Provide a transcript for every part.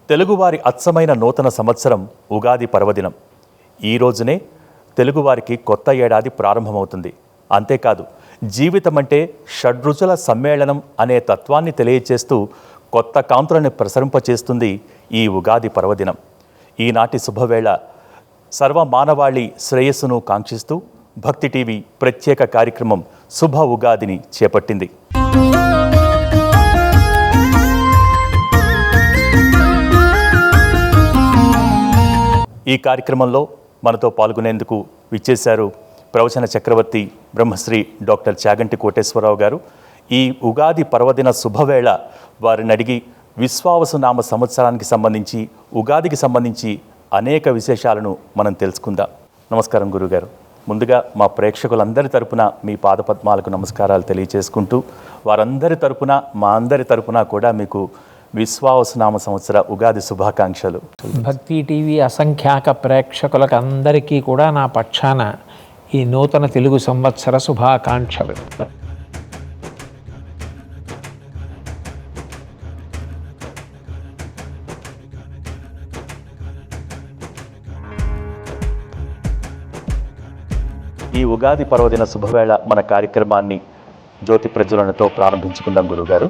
తెలుగువారి అచ్చమైన నూతన సంవత్సరం ఉగాది పర్వదినం. ఈ రోజునే తెలుగువారికి కొత్త ఏడాది ప్రారంభమవుతుంది. అంతేకాదు, జీవితం అంటే షడ్రుచుల సమ్మేళనం అనే తత్వాన్ని తెలియచేస్తూ కొత్త కాంతులను ప్రసరింపచేస్తుంది ఈ ఉగాది పర్వదినం. ఈనాటి శుభవేళ సర్వ మానవాళి శ్రేయస్సును కాంక్షిస్తూ భక్తి టీవీ ప్రత్యేక కార్యక్రమం శుభ ఉగాదిని చేపట్టింది. ఈ కార్యక్రమంలో మనతో పాల్గొనేందుకు విచ్చేశారు ప్రవచన చక్రవర్తి బ్రహ్మశ్రీ డాక్టర్ చాగంటి కోటేశ్వరరావు గారు. ఈ ఉగాది పర్వదిన శుభవేళ వారిని అడిగి విశ్వావసునామ సంవత్సరానికి సంబంధించి, ఉగాదికి సంబంధించి అనేక విశేషాలను మనం తెలుసుకుందాం. నమస్కారం గురుగారు. ముందుగా మా ప్రేక్షకులందరి తరపున మీ పాదపద్మాలకు నమస్కారాలు తెలియచేసుకుంటూ, వారందరి తరపున, మా అందరి తరపున కూడా మీకు విశ్వావసునామ సంవత్సర ఉగాది శుభాకాంక్షలు. భక్తి టీవీ అసంఖ్యాక ప్రేక్షకులకు అందరికీ కూడా నా పక్షాన ఈ నూతన తెలుగు సంవత్సర శుభాకాంక్షలు. ఈ ఉగాది పర్వదిన శుభవేళ మన కార్యక్రమాన్ని జ్యోతి ప్రజ్వలనతో ప్రారంభించుకుందాం గురుగారు.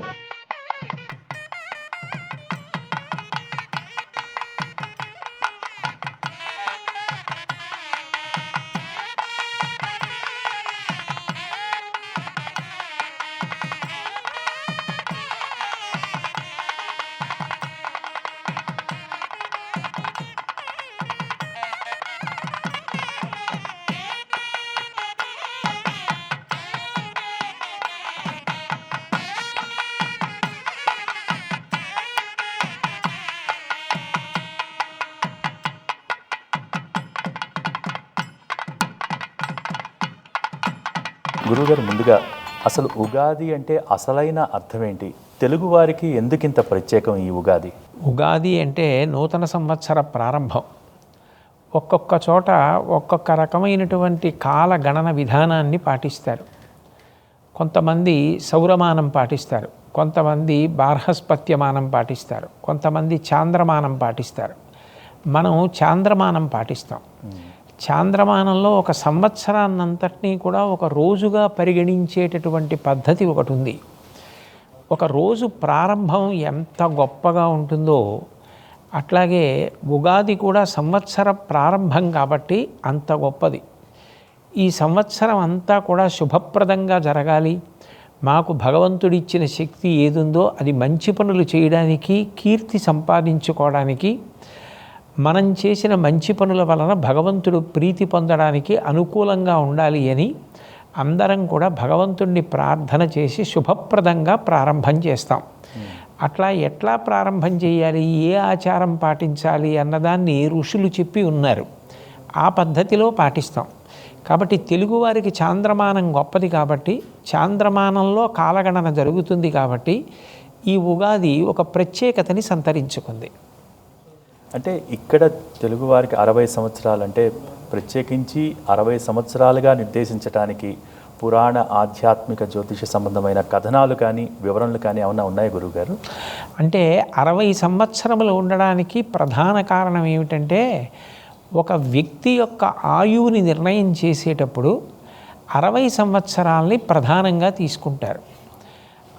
గురువుగారు, ముందుగా అసలు ఉగాది అంటే అసలైన అర్థం ఏంటి? తెలుగువారికి ఎందుకింత ప్రత్యేకం ఈ ఉగాది? ఉగాది అంటే నూతన సంవత్సర ప్రారంభం. ఒక్కొక్క చోట ఒక్కొక్క రకమైనటువంటి కాల గణన విధానాన్ని పాటిస్తారు. కొంతమంది సౌరమానం పాటిస్తారు, కొంతమంది బార్హస్పత్యమానం పాటిస్తారు, కొంతమంది చాంద్రమానం పాటిస్తారు. మనం చాంద్రమానం పాటిస్తాం. చాంద్రమానంలో ఒక సంవత్సరాన్నంతటినీ కూడా ఒక రోజుగా పరిగణించేటటువంటి పద్ధతి ఒకటి ఉంది. ఒక రోజు ప్రారంభం ఎంత గొప్పగా ఉంటుందో అట్లాగే ఉగాది కూడా సంవత్సర ప్రారంభం కాబట్టి అంత గొప్పది. ఈ సంవత్సరం అంతా కూడా శుభప్రదంగా జరగాలి, మాకు భగవంతుడిచ్చిన శక్తి ఏదుందో అది మంచి పనులు చేయడానికి, కీర్తి సంపాదించుకోవడానికి, మనం చేసిన మంచి పనుల వలన భగవంతుడు ప్రీతి పొందడానికి అనుకూలంగా ఉండాలి అని అందరం కూడా భగవంతుడిని ప్రార్థన చేసి శుభప్రదంగా ప్రారంభం చేస్తాం. అట్లా ఎట్లా ప్రారంభం చేయాలి, ఏ ఆచారం పాటించాలి అన్నదాన్ని ఋషులు చెప్పి ఉన్నారు. ఆ పద్ధతిలో పాటిస్తాం. కాబట్టి తెలుగువారికి చాంద్రమానం గొప్పది కాబట్టి, చాంద్రమానంలో కాలగణన జరుగుతుంది కాబట్టి ఈ ఉగాది ఒక ప్రత్యేకతని సంతరించుకుంది. అంటే ఇక్కడ తెలుగువారికి 60 సంవత్సరాలు అంటే ప్రత్యేకించి 60 సంవత్సరాలుగా నిర్దేశించడానికి పురాణ, ఆధ్యాత్మిక, జ్యోతిష సంబంధమైన కథనాలు కానీ వివరణలు కానీ ఏమన్నా ఉన్నాయి గురువుగారు? అంటే 60 సంవత్సరములు ఉండడానికి ప్రధాన కారణం ఏమిటంటే, ఒక వ్యక్తి యొక్క ఆయువుని నిర్ణయం చేసేటప్పుడు 60 సంవత్సరాలని ప్రధానంగా తీసుకుంటారు.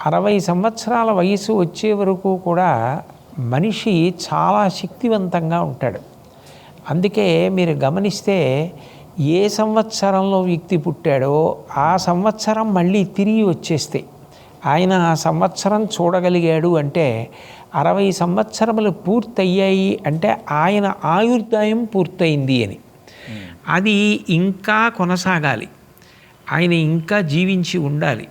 60 సంవత్సరాల వయసు వచ్చే వరకు కూడా మనిషి చాలా శక్తివంతంగా ఉంటాడు. అందుకే మీరు గమనిస్తే ఏ సంవత్సరంలో వ్యక్తి పుట్టాడో ఆ సంవత్సరం మళ్ళీ తిరిగి వచ్చేస్తే ఆయన ఆ సంవత్సరం చూడగలిగాడు అంటే 60 సంవత్సరములు పూర్తయ్యాయి అంటే ఆయన ఆయుర్దాయం పూర్తయింది అని. అది ఇంకా కొనసాగాలి, ఆయన ఇంకా జీవించి ఉండాలి,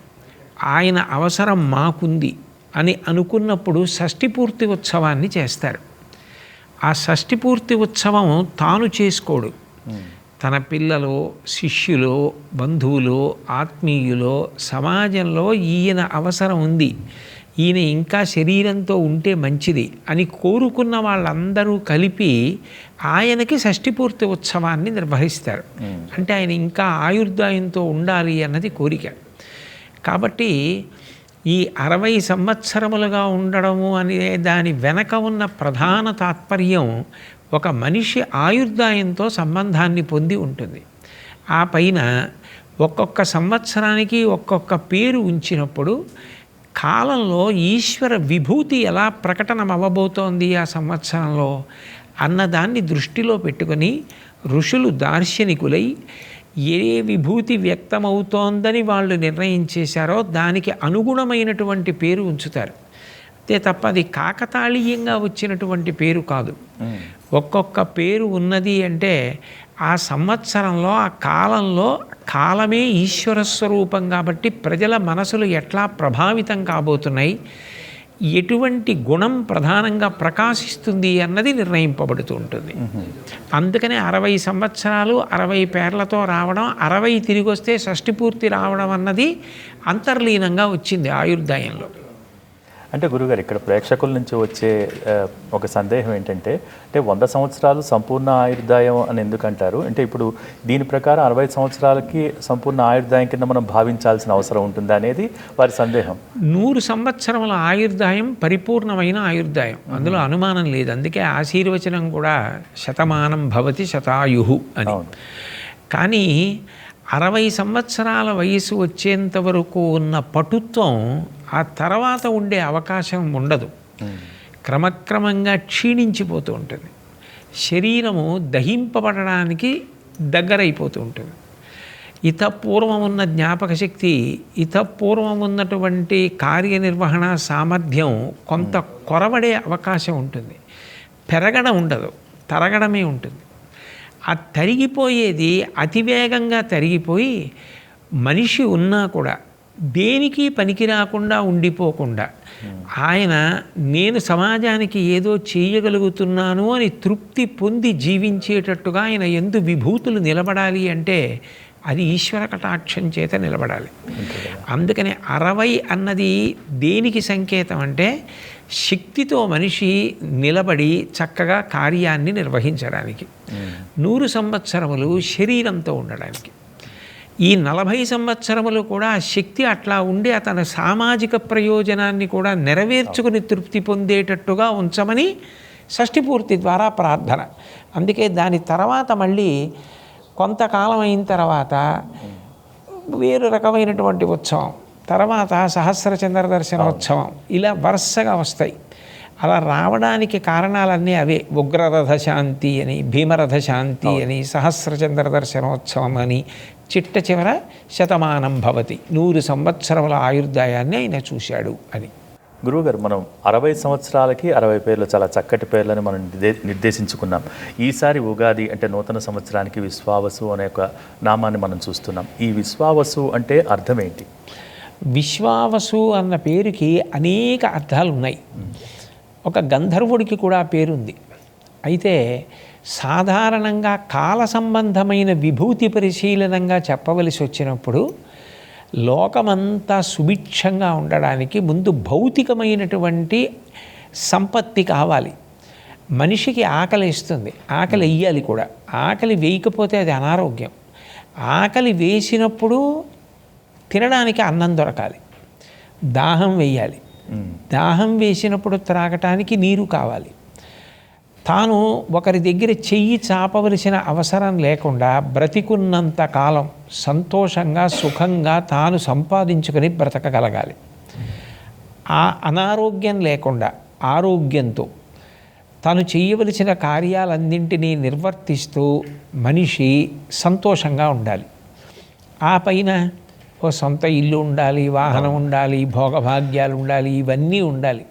ఆయన అవసరం మాకుంది అని అనుకున్నప్పుడు షష్ఠిపూర్తి ఉత్సవాన్ని చేస్తారు. ఆ షష్ఠిపూర్తి ఉత్సవం తాను చేసుకోడు, తన పిల్లలు, శిష్యులు, బంధువులు, ఆత్మీయులు, సమాజంలో ఈయన అవసరం ఉంది, ఈయన ఇంకా శరీరంతో ఉంటే మంచిది అని కోరుకున్న వాళ్ళందరూ కలిపి ఆయనకి షష్ఠిపూర్తి ఉత్సవాన్ని నిర్వహిస్తారు. అంటే ఆయన ఇంకా ఆయుర్దాయంతో ఉండాలి అన్నది కోరిక. కాబట్టి ఈ 60 సంవత్సరములుగా ఉండడము అనే దాని వెనక ఉన్న ప్రధాన తాత్పర్యం ఒక మనిషి ఆయుర్దాయంతో సంబంధాన్ని పొంది ఉంటుంది. ఆ పైన ఒక్కొక్క సంవత్సరానికి ఒక్కొక్క పేరు ఉంచినప్పుడు కాలంలో ఈశ్వర విభూతి ఎలా ప్రకటనమవ్వబోతోంది ఆ సంవత్సరంలో అన్నదాన్ని దృష్టిలో పెట్టుకొని ఋషులు దార్శనికులై ఏ విభూతి వ్యక్తమవుతోందని వాళ్ళు నిర్ణయించేశారో దానికి అనుగుణమైనటువంటి పేరు ఉంచుతారు. అంతే తప్ప అది కాకతాళీయంగా వచ్చినటువంటి పేరు కాదు. ఒక్కొక్క పేరు ఉన్నది అంటే ఆ సంవత్సరంలో ఆ కాలంలో కాలమే ఈశ్వర స్వరూపం కాబట్టి ప్రజల మనసులు ఎట్లా ప్రభావితం కాబోతున్నాయి, ఎటువంటి గుణం ప్రధానంగా ప్రకాశిస్తుంది అన్నది నిర్ణయింపబడుతూ ఉంటుంది. అందుకనే 60 సంవత్సరాలు 60 పేర్లతో రావడం, 60 తిరిగి వస్తే షష్ఠి పూర్తి రావడం అన్నది అంతర్లీనంగా వచ్చింది ఆయుర్దాయంలో. అంటే గురుగారు, ఇక్కడ ప్రేక్షకుల నుంచి వచ్చే ఒక సందేహం ఏంటంటే, అంటే 100 సంవత్సరాలు సంపూర్ణ ఆయుర్దాయం అని ఎందుకంటారు? అంటే ఇప్పుడు దీని ప్రకారం 60 సంవత్సరాలకి సంపూర్ణ ఆయుర్దాయం కింద మనం భావించాల్సిన అవసరం ఉంటుందా అనేది వారి సందేహం. 100 సంవత్సరముల ఆయుర్దాయం పరిపూర్ణమైన ఆయుర్దాయం, అందులో అనుమానం లేదు. అందుకే ఆశీర్వచనం కూడా శతమానం భవతి శతాయుః అని. కానీ 60 సంవత్సరాల వయసు వచ్చేంత వరకు ఉన్న పటుత్వం ఆ తర్వాత ఉండే అవకాశం ఉండదు. క్రమక్రమంగా క్షీణించిపోతూ ఉంటుంది. శరీరము దహింపబడడానికి దగ్గరైపోతూ ఉంటుంది. ఇతపూర్వం ఉన్న జ్ఞాపక శక్తి, ఇతపూర్వం ఉన్నటువంటి కార్యనిర్వహణ సామర్థ్యం కొంత కొరవడే అవకాశం ఉంటుంది. పెరగడం ఉండదు, తరగడమే ఉంటుంది. ఆ తరిగిపోయేది అతివేగంగా తరిగిపోయి మనిషి ఉన్నా కూడా దేనికి పనికి రాకుండా ఉండిపోకుండా ఆయన నేను సమాజానికి ఏదో చేయగలుగుతున్నాను అని తృప్తి పొంది జీవించేటట్టుగా ఆయన యందు విభూతులు నిలబడాలి అంటే అది ఈశ్వర కటాక్షం చేత నిలబడాలి. అందుకని 60 అన్నది దేనికి సంకేతం అంటే శక్తితో మనిషి నిలబడి చక్కగా కార్యాన్ని నిర్వహించడానికి, 100 సంవత్సరములు శరీరంతో ఉండడానికి. ఈ 40 సంవత్సరములు కూడా శక్తి అట్లా ఉండి అతని సామాజిక ప్రయోజనాన్ని కూడా నెరవేర్చుకుని తృప్తి పొందేటట్టుగా ఉంచమని షష్ఠిపూర్తి ద్వారా ప్రార్థన. అందుకే దాని తర్వాత మళ్ళీ కొంతకాలం అయిన తర్వాత వేరు రకమైనటువంటి ఉత్సవం, తర్వాత సహస్రచంద్ర దర్శనోత్సవం, ఇలా వరుసగా వస్తాయి. అలా రావడానికి కారణాలన్నీ అవే. ఉగ్రరథ శాంతి అని, భీమరథ శాంతి అని, సహస్రచంద్ర దర్శనోత్సవం అని, చిట్ట చివర శతమానం భవతి 100 సంవత్సరముల ఆయుర్దాయాన్ని ఆయన చూశాడు అని. గురువుగారు, మనం 60 సంవత్సరాలకి 60 పేర్లు, చాలా చక్కటి పేర్లని మనం నిర్దేశించుకున్నాం. ఈసారి ఉగాది అంటే నూతన సంవత్సరానికి విశ్వావసు అనే ఒక నామాన్ని మనం చూస్తున్నాం. ఈ విశ్వావసు అంటే అర్థం ఏంటి? విశ్వావసు అన్న పేరుకి అనేక అర్థాలు ఉన్నాయి. ఒక గంధర్వుడికి కూడా పేరుంది. అయితే సాధారణంగా కాల సంబంధమైన విభూతి పరిశీలనంగా చెప్పవలసి వచ్చినప్పుడు లోకమంతా సుభిక్షంగా ఉండడానికి ముందు భౌతికమైనటువంటి సంపత్తి కావాలి. మనిషికి ఆకలి ఇస్తుంది, ఆకలి వెయ్యాలి కూడా. ఆకలి వేయకపోతే అది అనారోగ్యం. ఆకలి వేసినప్పుడు తినడానికి అన్నం దొరకాలి, దాహం వేయాలి, దాహం వేసినప్పుడు త్రాగటానికి నీరు కావాలి. తాను ఒకరి దగ్గర చెయ్యి చాపవలసిన అవసరం లేకుండా బ్రతికున్నంత కాలం సంతోషంగా సుఖంగా తాను సంపాదించుకొని బ్రతకగలగాలి. ఆ అనారోగ్యం లేకుండా ఆరోగ్యంతో తాను చేయవలసిన కార్యాలన్నింటినీ నిర్వర్తిస్తూ మనిషి సంతోషంగా ఉండాలి. ఆ పైన ఓ సొంత ఇల్లు ఉండాలి, వాహనం ఉండాలి, భోగభాగ్యాలు ఉండాలి, ఇవన్నీ ఉండాలి.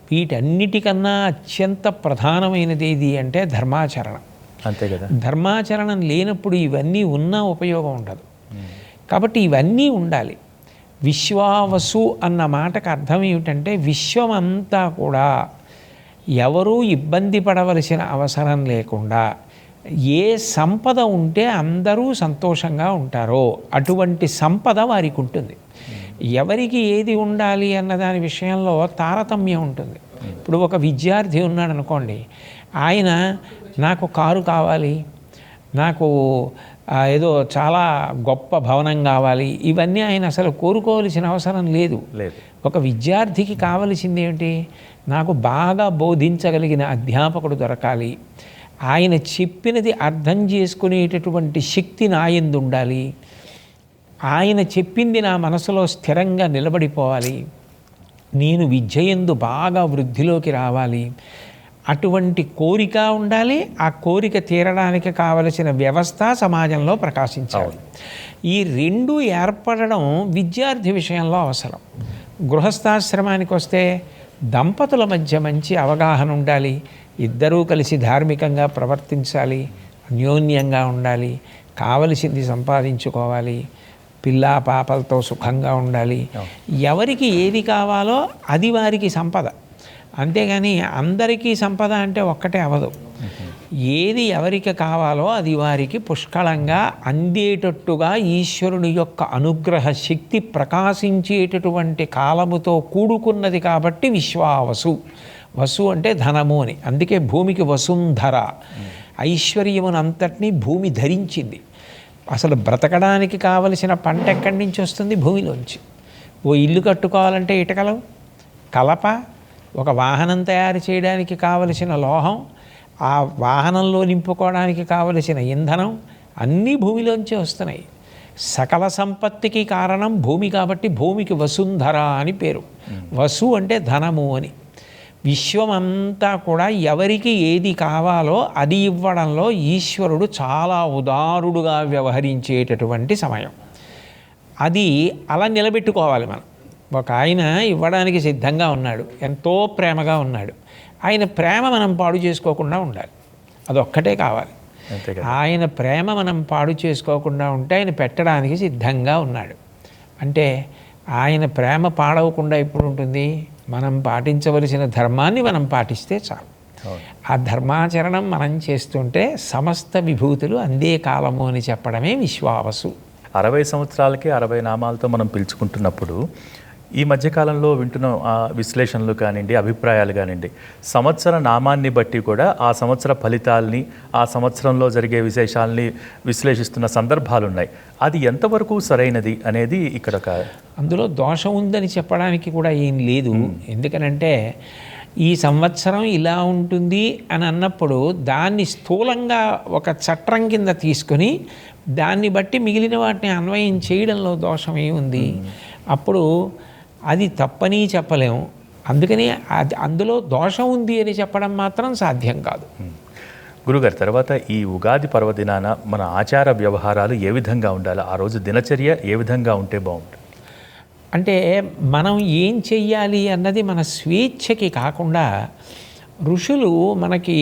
వీటన్నిటికన్నా అత్యంత ప్రధానమైనది ఏది అంటే ధర్మాచరణం. అంతే కదా. ధర్మాచరణం లేనప్పుడు ఇవన్నీ ఉన్నా ఉపయోగం ఉండదు. కాబట్టి ఇవన్నీ ఉండాలి. విశ్వావసు అన్న మాటకు అర్థం ఏమిటంటే విశ్వమంతా కూడా ఎవరూ ఇబ్బంది పడవలసిన అవసరం లేకుండా ఏ సంపద ఉంటే అందరూ సంతోషంగా ఉంటారో అటువంటి సంపద వారికి ఉంటుంది. ఎవరికి ఏది ఉండాలి అన్న దాని విషయంలో తారతమ్యం ఉంటుంది. ఇప్పుడు ఒక విద్యార్థి ఉన్నాడు అనుకోండి, ఆయన నాకు కారు కావాలి, నాకు ఏదో చాలా గొప్ప భవనం కావాలి, ఇవన్నీ ఆయన అసలు కోరుకోవాల్సిన అవసరం లేదు. ఒక విద్యార్థికి కావలసింది ఏమిటి? నాకు బాగా బోధించగలిగిన అధ్యాపకుడు దొరకాలి, ఆయన చెప్పినది అర్థం చేసుకునేటటువంటి శక్తి నా యందు ఉండాలి, ఆయన చెప్పింది నా మనసులో స్థిరంగా నిలబడిపోవాలి, నేను విద్యయందు బాగా వృద్ధిలోకి రావాలి, అటువంటి కోరిక ఉండాలి. ఆ కోరిక తీరడానికి కావలసిన వ్యవస్థ సమాజంలో ప్రకాశించాలి. ఈ రెండు ఏర్పడడం విద్యార్థి విషయంలో అవసరం. గృహస్థాశ్రమానికి వస్తే దంపతుల మధ్య మంచి అవగాహన ఉండాలి, ఇద్దరూ కలిసి ధార్మికంగా ప్రవర్తించాలి, అన్యోన్యంగా ఉండాలి, కావలసింది సంపాదించుకోవాలి, పిల్లా పాపలతో సుఖంగా ఉండాలి. ఎవరికి ఏది కావాలో అది వారికి సంపద. అంతేగాని అందరికీ సంపద అంటే ఒక్కటే అవదు. ఏది ఎవరికి కావాలో అది వారికి పుష్కలంగా అందేటట్టుగా ఈశ్వరుని యొక్క అనుగ్రహ శక్తి ప్రకాశించేటటువంటి కాలముతో కూడుకున్నది కాబట్టి విశ్వావసు. వసు అంటే ధనము అని. అందుకే భూమికి వసుంధర, ఐశ్వర్యమునంతటినీ భూమి ధరించింది. అసలు బ్రతకడానికి కావలసిన పంట ఎక్కడి నుంచి వస్తుంది? భూమిలోంచి. ఓ ఇల్లు కట్టుకోవాలంటే ఇటుకలు, కలప, ఒక వాహనం తయారు చేయడానికి కావలసిన లోహం, ఆ వాహనంలో నింపుకోవడానికి కావలసిన ఇంధనం అన్నీ భూమిలోంచే వస్తున్నాయి. సకల సంపత్తికి కారణం భూమి కాబట్టి భూమికి వసుంధర అని పేరు. వసు అంటే ధనము అని. విశ్వమంతా కూడా ఎవరికి ఏది కావాలో అది ఇవ్వడంలో ఈశ్వరుడు చాలా ఉదారుడుగా వ్యవహరించేటటువంటి సమయం. అది అలా నిలబెట్టుకోవాలి మనం. ఒక ఆయన ఇవ్వడానికి సిద్ధంగా ఉన్నాడు, ఎంతో ప్రేమగా ఉన్నాడు. ఆయన ప్రేమ మనం పాడు చేసుకోకుండా ఉండాలి, అదొక్కటే కావాలి. ఆయన ప్రేమ మనం పాడు చేసుకోకుండా ఉంటే ఆయన పెట్టడానికి సిద్ధంగా ఉన్నాడు. అంటే ఆయన ప్రేమ పాడవకుండా ఎప్పుడు ఉంటుంది? మనం పాటించవలసిన ధర్మాన్ని మనం పాటిస్తే చాలు. ఆ ధర్మాచరణం మనం చేస్తుంటే సమస్త విభూతులు అందే కాలము అని చెప్పడమే విశ్వావసు. 60 సంవత్సరాలకి 60 నామాలతో మనం పిలుచుకుంటున్నప్పుడు ఈ మధ్యకాలంలో వింటున్న విశ్లేషణలు కానివ్వండి, అభిప్రాయాలు కానివ్వండి, సంవత్సర నామాన్ని బట్టి కూడా ఆ సంవత్సర ఫలితాలని, ఆ సంవత్సరంలో జరిగే విశేషాలని విశ్లేషిస్తున్న సందర్భాలు ఉన్నాయి. అది ఎంతవరకు సరైనది అనేది ఇక్కడ అందులో దోషం ఉందని చెప్పడానికి కూడా ఏం లేదు. ఎందుకనంటే ఈ సంవత్సరం ఇలా ఉంటుంది అని అన్నప్పుడు దాన్ని స్థూలంగా ఒక చట్రం కింద తీసుకొని దాన్ని బట్టి మిగిలిన వాటిని అన్వయం చేయడంలో దోషం ఏముంది? అప్పుడు అది తప్పని చెప్పలేము. అందుకని అది అందులో దోషం ఉంది అని చెప్పడం మాత్రం సాధ్యం కాదు. గురుగారు, తర్వాత ఈ ఉగాది పర్వదినాన మన ఆచార వ్యవహారాలు ఏ విధంగా ఉండాలి? ఆ రోజు దినచర్య ఏ విధంగా ఉంటే బాగుంటుంది? అంటే మనం ఏం చెయ్యాలి అన్నది మన స్వేచ్ఛకి కాకుండా ఋషులు మనకి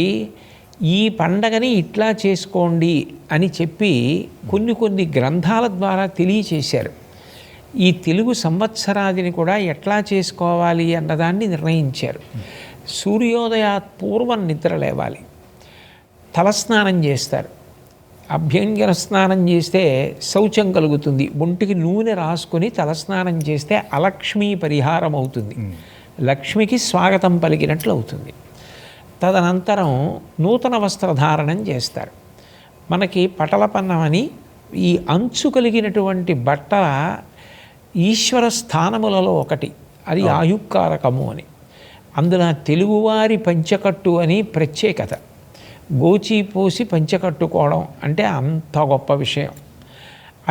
ఈ పండగని ఇట్లా చేసుకోండి అని చెప్పి కొన్ని గ్రంథాల ద్వారా తెలియచేశారు. ఈ తెలుగు సంవత్సరాదిని కూడా ఎట్లా చేసుకోవాలి అన్నదాన్ని నిర్ణయించారు. సూర్యోదయాత్ పూర్వం నిద్ర లేవాలి, తలస్నానం చేస్తారు. అభ్యంగన స్నానం చేస్తే శౌచం కలుగుతుంది. ఒంటికి నూనె రాసుకొని తలస్నానం చేస్తే అలక్ష్మీ పరిహారం అవుతుంది, లక్ష్మికి స్వాగతం పలికినట్లు అవుతుంది. తదనంతరం నూతన వస్త్రధారణం చేస్తారు. మనకి పటలపన్నమని ఈ అంచు కలిగినటువంటి బట్టల ఈశ్వర స్థానములలో ఒకటి, అది ఆయుక్కారకము అని. అందున తెలుగువారి పంచకట్టు అని ప్రత్యేకత. గోచి పోసి పంచకట్టుకోవడం అంటే అంత గొప్ప విషయం.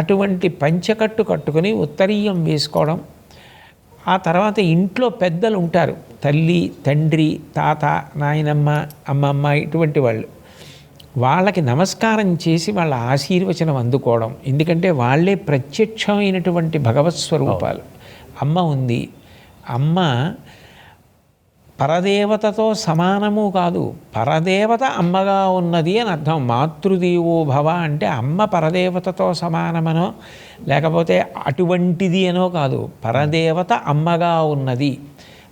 అటువంటి పంచకట్టు కట్టుకొని ఉత్తరీయం వేసుకోవడం. ఆ తర్వాత ఇంట్లో పెద్దలు ఉంటారు, తల్లి, తండ్రి, తాత, నాయనమ్మ, అమ్మమ్మ, ఇటువంటి వాళ్ళు. వాళ్ళకి నమస్కారం చేసి వాళ్ళ ఆశీర్వచనం అందుకోవడం. ఎందుకంటే వాళ్ళే ప్రత్యక్షమైనటువంటి భగవత్ స్వరూపాలు. అమ్మ ఉంది, అమ్మ పరదేవతతో సమానము కాదు, పరదేవత అమ్మగా ఉన్నది అని అర్థం. మాతృదేవో భవ అంటే అమ్మ పరదేవతతో సమానమనో లేకపోతే అటువంటిది అనో కాదు, పరదేవత అమ్మగా ఉన్నది.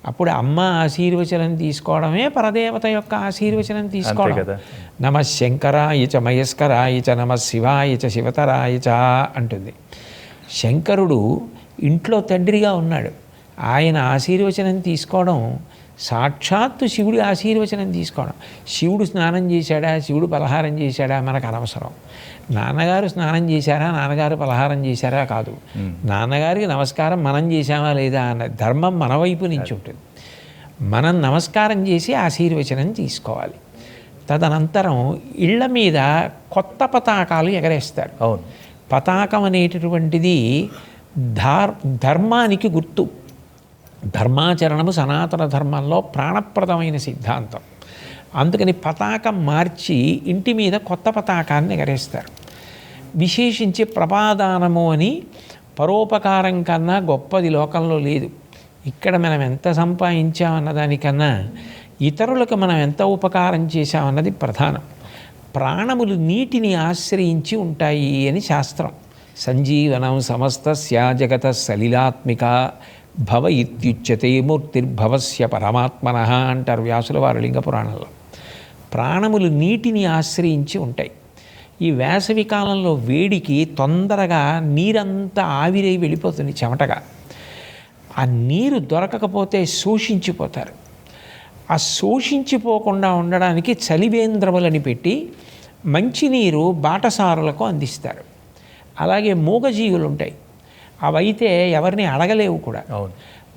అప్పుడు అమ్మ ఆశీర్వచనం తీసుకోవడమే పరదేవత యొక్క ఆశీర్వచనం తీసుకోవడం. నమ శంకరాయ చ మయస్కరాయ చ నమ శివాయ చ శివతరాయ చ అంటుంది. శంకరుడు ఇంట్లో తండ్రిగా ఉన్నాడు, ఆయన ఆశీర్వచనం తీసుకోవడం సాక్షాత్తు శివుడి ఆశీర్వచనం తీసుకోవడం. శివుడు స్నానం చేశాడా, శివుడు పలహారం చేశాడా మనకు అనవసరం. నాన్నగారు స్నానం చేశారా, నాన్నగారు పలహారం చేశారా కాదు, నాన్నగారికి నమస్కారం మనం చేశామా లేదా అన్న ధర్మం మన వైపు నుంచి ఉంటుంది. మనం నమస్కారం చేసి ఆశీర్వచనం తీసుకోవాలి. తదనంతరం ఇళ్ల మీద కొత్త పతాకాలు ఎగరేస్తారు. అవును. పతాకం అనేటటువంటిది ధర్మానికి గుర్తు. ధర్మాచరణము సనాతన ధర్మంలో ప్రాణప్రదమైన సిద్ధాంతం. అందుకని పతాకం మార్చి ఇంటి మీద కొత్త పతాకాన్ని ఎగరేస్తారు. విశేషించి ప్రపాదానము అని పరోపకారం కన్నా గొప్పది లోకంలో లేదు. ఇక్కడ మనం ఎంత సంపాదించామన్న దానికన్నా ఇతరులకు మనం ఎంత ఉపకారం చేశామన్నది ప్రధానం. ప్రాణములు నీటిని ఆశ్రయించి ఉంటాయి అని శాస్త్రం. సంజీవనం సమస్తస్య జగత సలిలాత్మిక భవ ఇత్యుచ్యతే మూర్తిర్భవస్య పరమాత్మనః అంటారు వ్యాసుల వారు లింగ పురాణంలో. ప్రాణములు నీటిని ఆశ్రయించి ఉంటాయి. ఈ వేసవి కాలంలో వేడికి తొందరగా నీరంతా ఆవిరై వెళ్ళిపోతుంది చెమటగా. ఆ నీరు దొరకకపోతే శోషించిపోతారు. ఆ శోషించిపోకుండా ఉండడానికి చలివేంద్రములని పెట్టి మంచినీరు బాటసారులకు అందిస్తారు. అలాగే మూగజీవులు ఉంటాయి, అవైతే ఎవరిని అడగలేవు కూడా.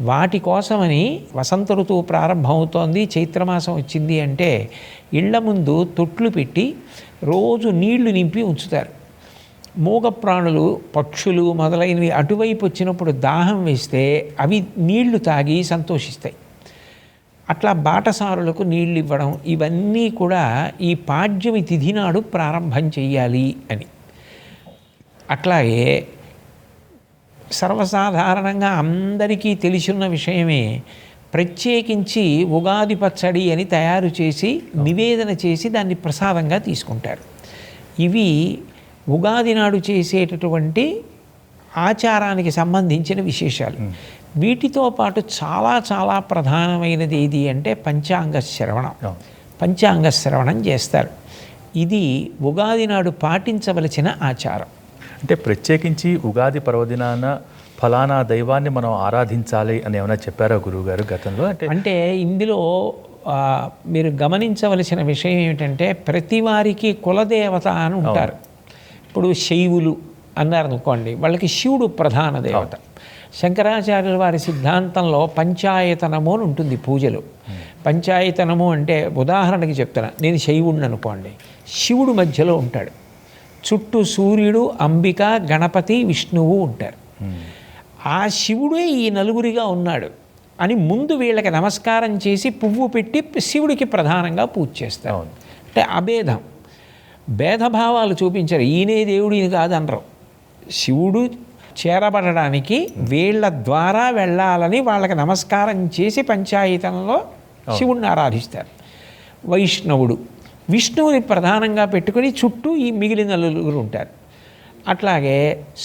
వాటి కోసమని వసంత ఋతువు ప్రారంభమవుతోంది, చైత్రమాసం వచ్చింది అంటే ఇళ్ల ముందు తొట్లు పెట్టి రోజు నీళ్లు నింపి ఉంచుతారు. మూగ ప్రాణులు, పక్షులు మొదలైనవి అటువైపు వచ్చినప్పుడు దాహం వేస్తే అవి నీళ్లు తాగి సంతోషిస్తాయి. అట్లా బాటసారులకు నీళ్ళు ఇవ్వడం, ఇవన్నీ కూడా ఈ పాడ్యమి తిథి నాడు ప్రారంభం చెయ్యాలి అని. అట్లాగే సర్వసాధారణంగా అందరికీ తెలిసిన విషయమే, ప్రత్యేకించి ఉగాది పచ్చడి అని తయారు చేసి నివేదన చేసి దాన్ని ప్రసాదంగా తీసుకుంటారు. ఇవి ఉగాది నాడు చేసేటటువంటి ఆచారానికి సంబంధించిన విశేషాలు. వీటితో పాటు చాలా చాలా ప్రధానమైనది ఏది అంటే పంచాంగ శ్రవణం. పంచాంగ శ్రవణం చేస్తారు. ఇది ఉగాది నాడు పాటించవలసిన ఆచారం. అంటే ప్రత్యేకించి ఉగాది పర్వదినాన ఫలానా దైవాన్ని మనం ఆరాధించాలి అని ఏమైనా చెప్పారా గురువుగారు గతంలో? అంటే ఇందులో మీరు గమనించవలసిన విషయం ఏమిటంటే ప్రతి వారికి కులదేవత అని ఉంటారు. ఇప్పుడు శైవులు అన్నారనుకోండి, వాళ్ళకి శివుడు ప్రధాన దేవత. శంకరాచార్యుల వారి సిద్ధాంతంలో పంచాయతనము అని ఉంటుంది పూజలు. పంచాయతనము అంటే ఉదాహరణకి చెప్తున్నా, నేను శైవుడిని అనుకోండి, శివుడు మధ్యలో ఉంటాడు, చుట్టూ సూర్యుడు, అంబిక, గణపతి, విష్ణువు ఉంటారు. ఆ శివుడే ఈ నలుగురిగా ఉన్నాడు అని ముందు వీళ్ళకి నమస్కారం చేసి పువ్వు పెట్టి శివుడికి ప్రధానంగా పూజ చేస్తారు. అంటే అభేదం, భేదభావాలు చూపించారు. ఈయనే దేవుడు ఈయన కాదనరు. శివుడు చేరబడడానికి వీళ్ళ ద్వారా వెళ్ళాలని వాళ్ళకి నమస్కారం చేసి పంచాయతనంలో శివుడిని ఆరాధిస్తారు. వైష్ణవుడు విష్ణువుని ప్రధానంగా పెట్టుకుని చుట్టూ ఈ మిగిలిన నలుగురు ఉంటారు. అట్లాగే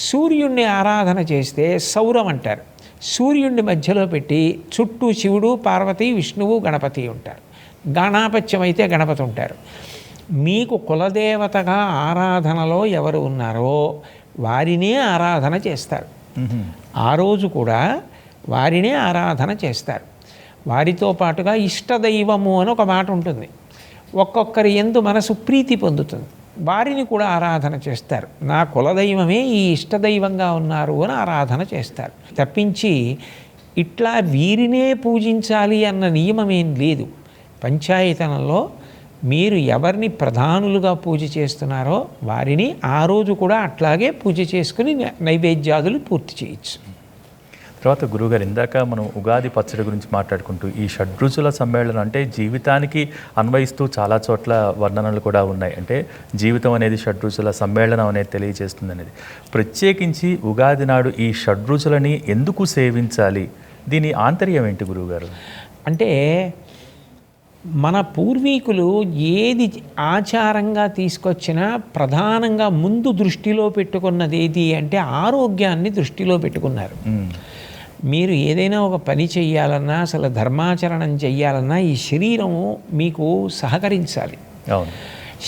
సూర్యుడిని ఆరాధన చేస్తే సౌరం అంటారు. సూర్యుడిని మధ్యలో పెట్టి చుట్టూ శివుడు, పార్వతి, విష్ణువు, గణపతి ఉంటారు. గణాపత్యం అయితే గణపతి ఉంటారు. మీకు కులదేవతగా ఆరాధనలో ఎవరు ఉన్నారో వారినే ఆరాధన చేస్తారు. ఆ రోజు కూడా వారినే ఆరాధన చేస్తారు. వారితో పాటుగా ఇష్టదైవము అని ఒక మాట ఉంటుంది. ఒక్కొక్కరి యందు మనసు ప్రీతి పొందుతుంది, వారిని కూడా ఆరాధన చేస్తారు. నా కులదైవమే ఈ ఇష్టదైవంగా ఉన్నారు అని ఆరాధన చేస్తారు. తప్పించి ఇట్లా వీరినే పూజించాలి అన్న నియమమేం లేదు. పంచాయతనంలో మీరు ఎవరిని ప్రధానులుగా పూజ చేస్తున్నారో వారిని ఆ రోజు కూడా అట్లాగే పూజ చేసుకుని నైవేద్యాదులు పూర్తి చేయొచ్చు. తర్వాత గురువుగారు, ఇందాక మనం ఉగాది పచ్చడి గురించి మాట్లాడుకుంటూ ఈ షడ్రుచుల సమ్మేళనం అంటే జీవితానికి అన్వయిస్తూ చాలా చోట్ల వర్ణనలు కూడా ఉన్నాయి. అంటే జీవితం అనేది షడ్రుచుల సమ్మేళనం అనేది తెలియజేస్తుంది అనేది. ప్రత్యేకించి ఉగాది నాడు ఈ షడ్రుచులని ఎందుకు సేవించాలి? దీని ఆంతర్యం ఏంటి గురువుగారు? అంటే మన పూర్వీకులు ఏది ఆచారంగా తీసుకొచ్చినా ప్రధానంగా ముందు దృష్టిలో పెట్టుకున్నది ఏది అంటే ఆరోగ్యాన్ని దృష్టిలో పెట్టుకున్నారు. మీరు ఏదైనా ఒక పని చెయ్యాలన్నా, అసలు ధర్మాచరణం చెయ్యాలన్నా ఈ శరీరము మీకు సహకరించాలి.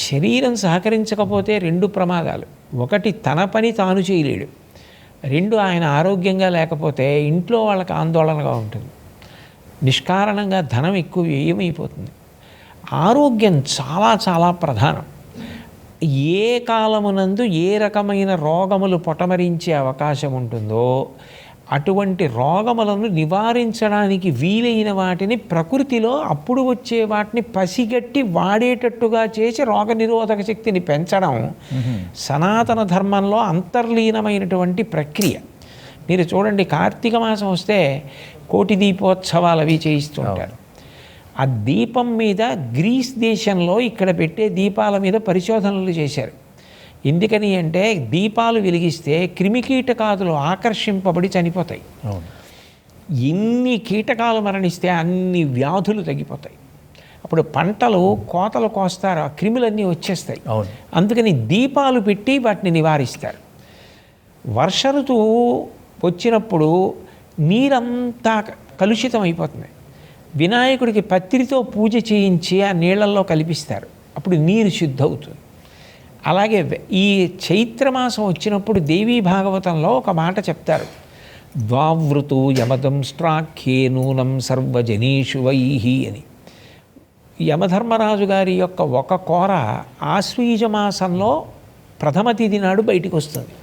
శరీరం సహకరించకపోతే రెండు ప్రమాదాలు. ఒకటి, తన పని తాను చేయలేడు. రెండు, ఆయన ఆరోగ్యంగా లేకపోతే ఇంట్లో వాళ్ళకి ఆందోళనగా ఉంటుంది. నిష్కారణంగా ధనం ఎక్కువ వ్యయమైపోతుంది. ఆరోగ్యం చాలా చాలా ప్రధానం. ఏ కాలమునందు ఏ రకమైన రోగములు పొటమరించే అవకాశం ఉంటుందో అటువంటి రోగములను నివారించడానికి వీలైన వాటిని ప్రకృతిలో అప్పుడు వచ్చే వాటిని పసిగట్టి వాడేటట్టుగా చేసి రోగనిరోధక శక్తిని పెంచడం సనాతన ధర్మంలో అంతర్లీనమైనటువంటి ప్రక్రియ. మీరు చూడండి, కార్తీక మాసం వస్తే కోటి దీపోత్సవాలు అవి చేయిస్తుంటారు. ఆ దీపం మీద గ్రీస్ దేశంలో ఇక్కడ పెట్టే దీపాల మీద పరిశోధనలు చేశారు. ఎందుకని అంటే దీపాలు వెలిగిస్తే క్రిమికీటకాదులు ఆకర్షింపబడి చనిపోతాయి. ఎన్ని కీటకాలు మరణిస్తే అన్ని వ్యాధులు తగ్గిపోతాయి. అప్పుడు పంటలు కోతలు కోస్తారు, ఆ క్రిములన్నీ వచ్చేస్తాయి. అందుకని దీపాలు పెట్టి వాటిని నివారిస్తారు. వర్ష ఋతువు వచ్చినప్పుడు నీరంతా కలుషితం అయిపోతుంది. వినాయకుడికి పత్రితో పూజ చేయించి ఆ నీళ్లలో కలిపిస్తారు, అప్పుడు నీరు శుద్ధవుతుంది. అలాగే ఈ చైత్రమాసం వచ్చినప్పుడు దేవీ భాగవతంలో ఒక మాట చెప్తారు, ద్వావృతు యమదంష్ట్రాఖ్యే నూనం సర్వజనీషు వైహి అని. యమధర్మరాజు గారి యొక్క ఒక కోర ఆశ్వీజ మాసంలో ప్రథమ తిథి నాడు బయటికి వస్తుంది.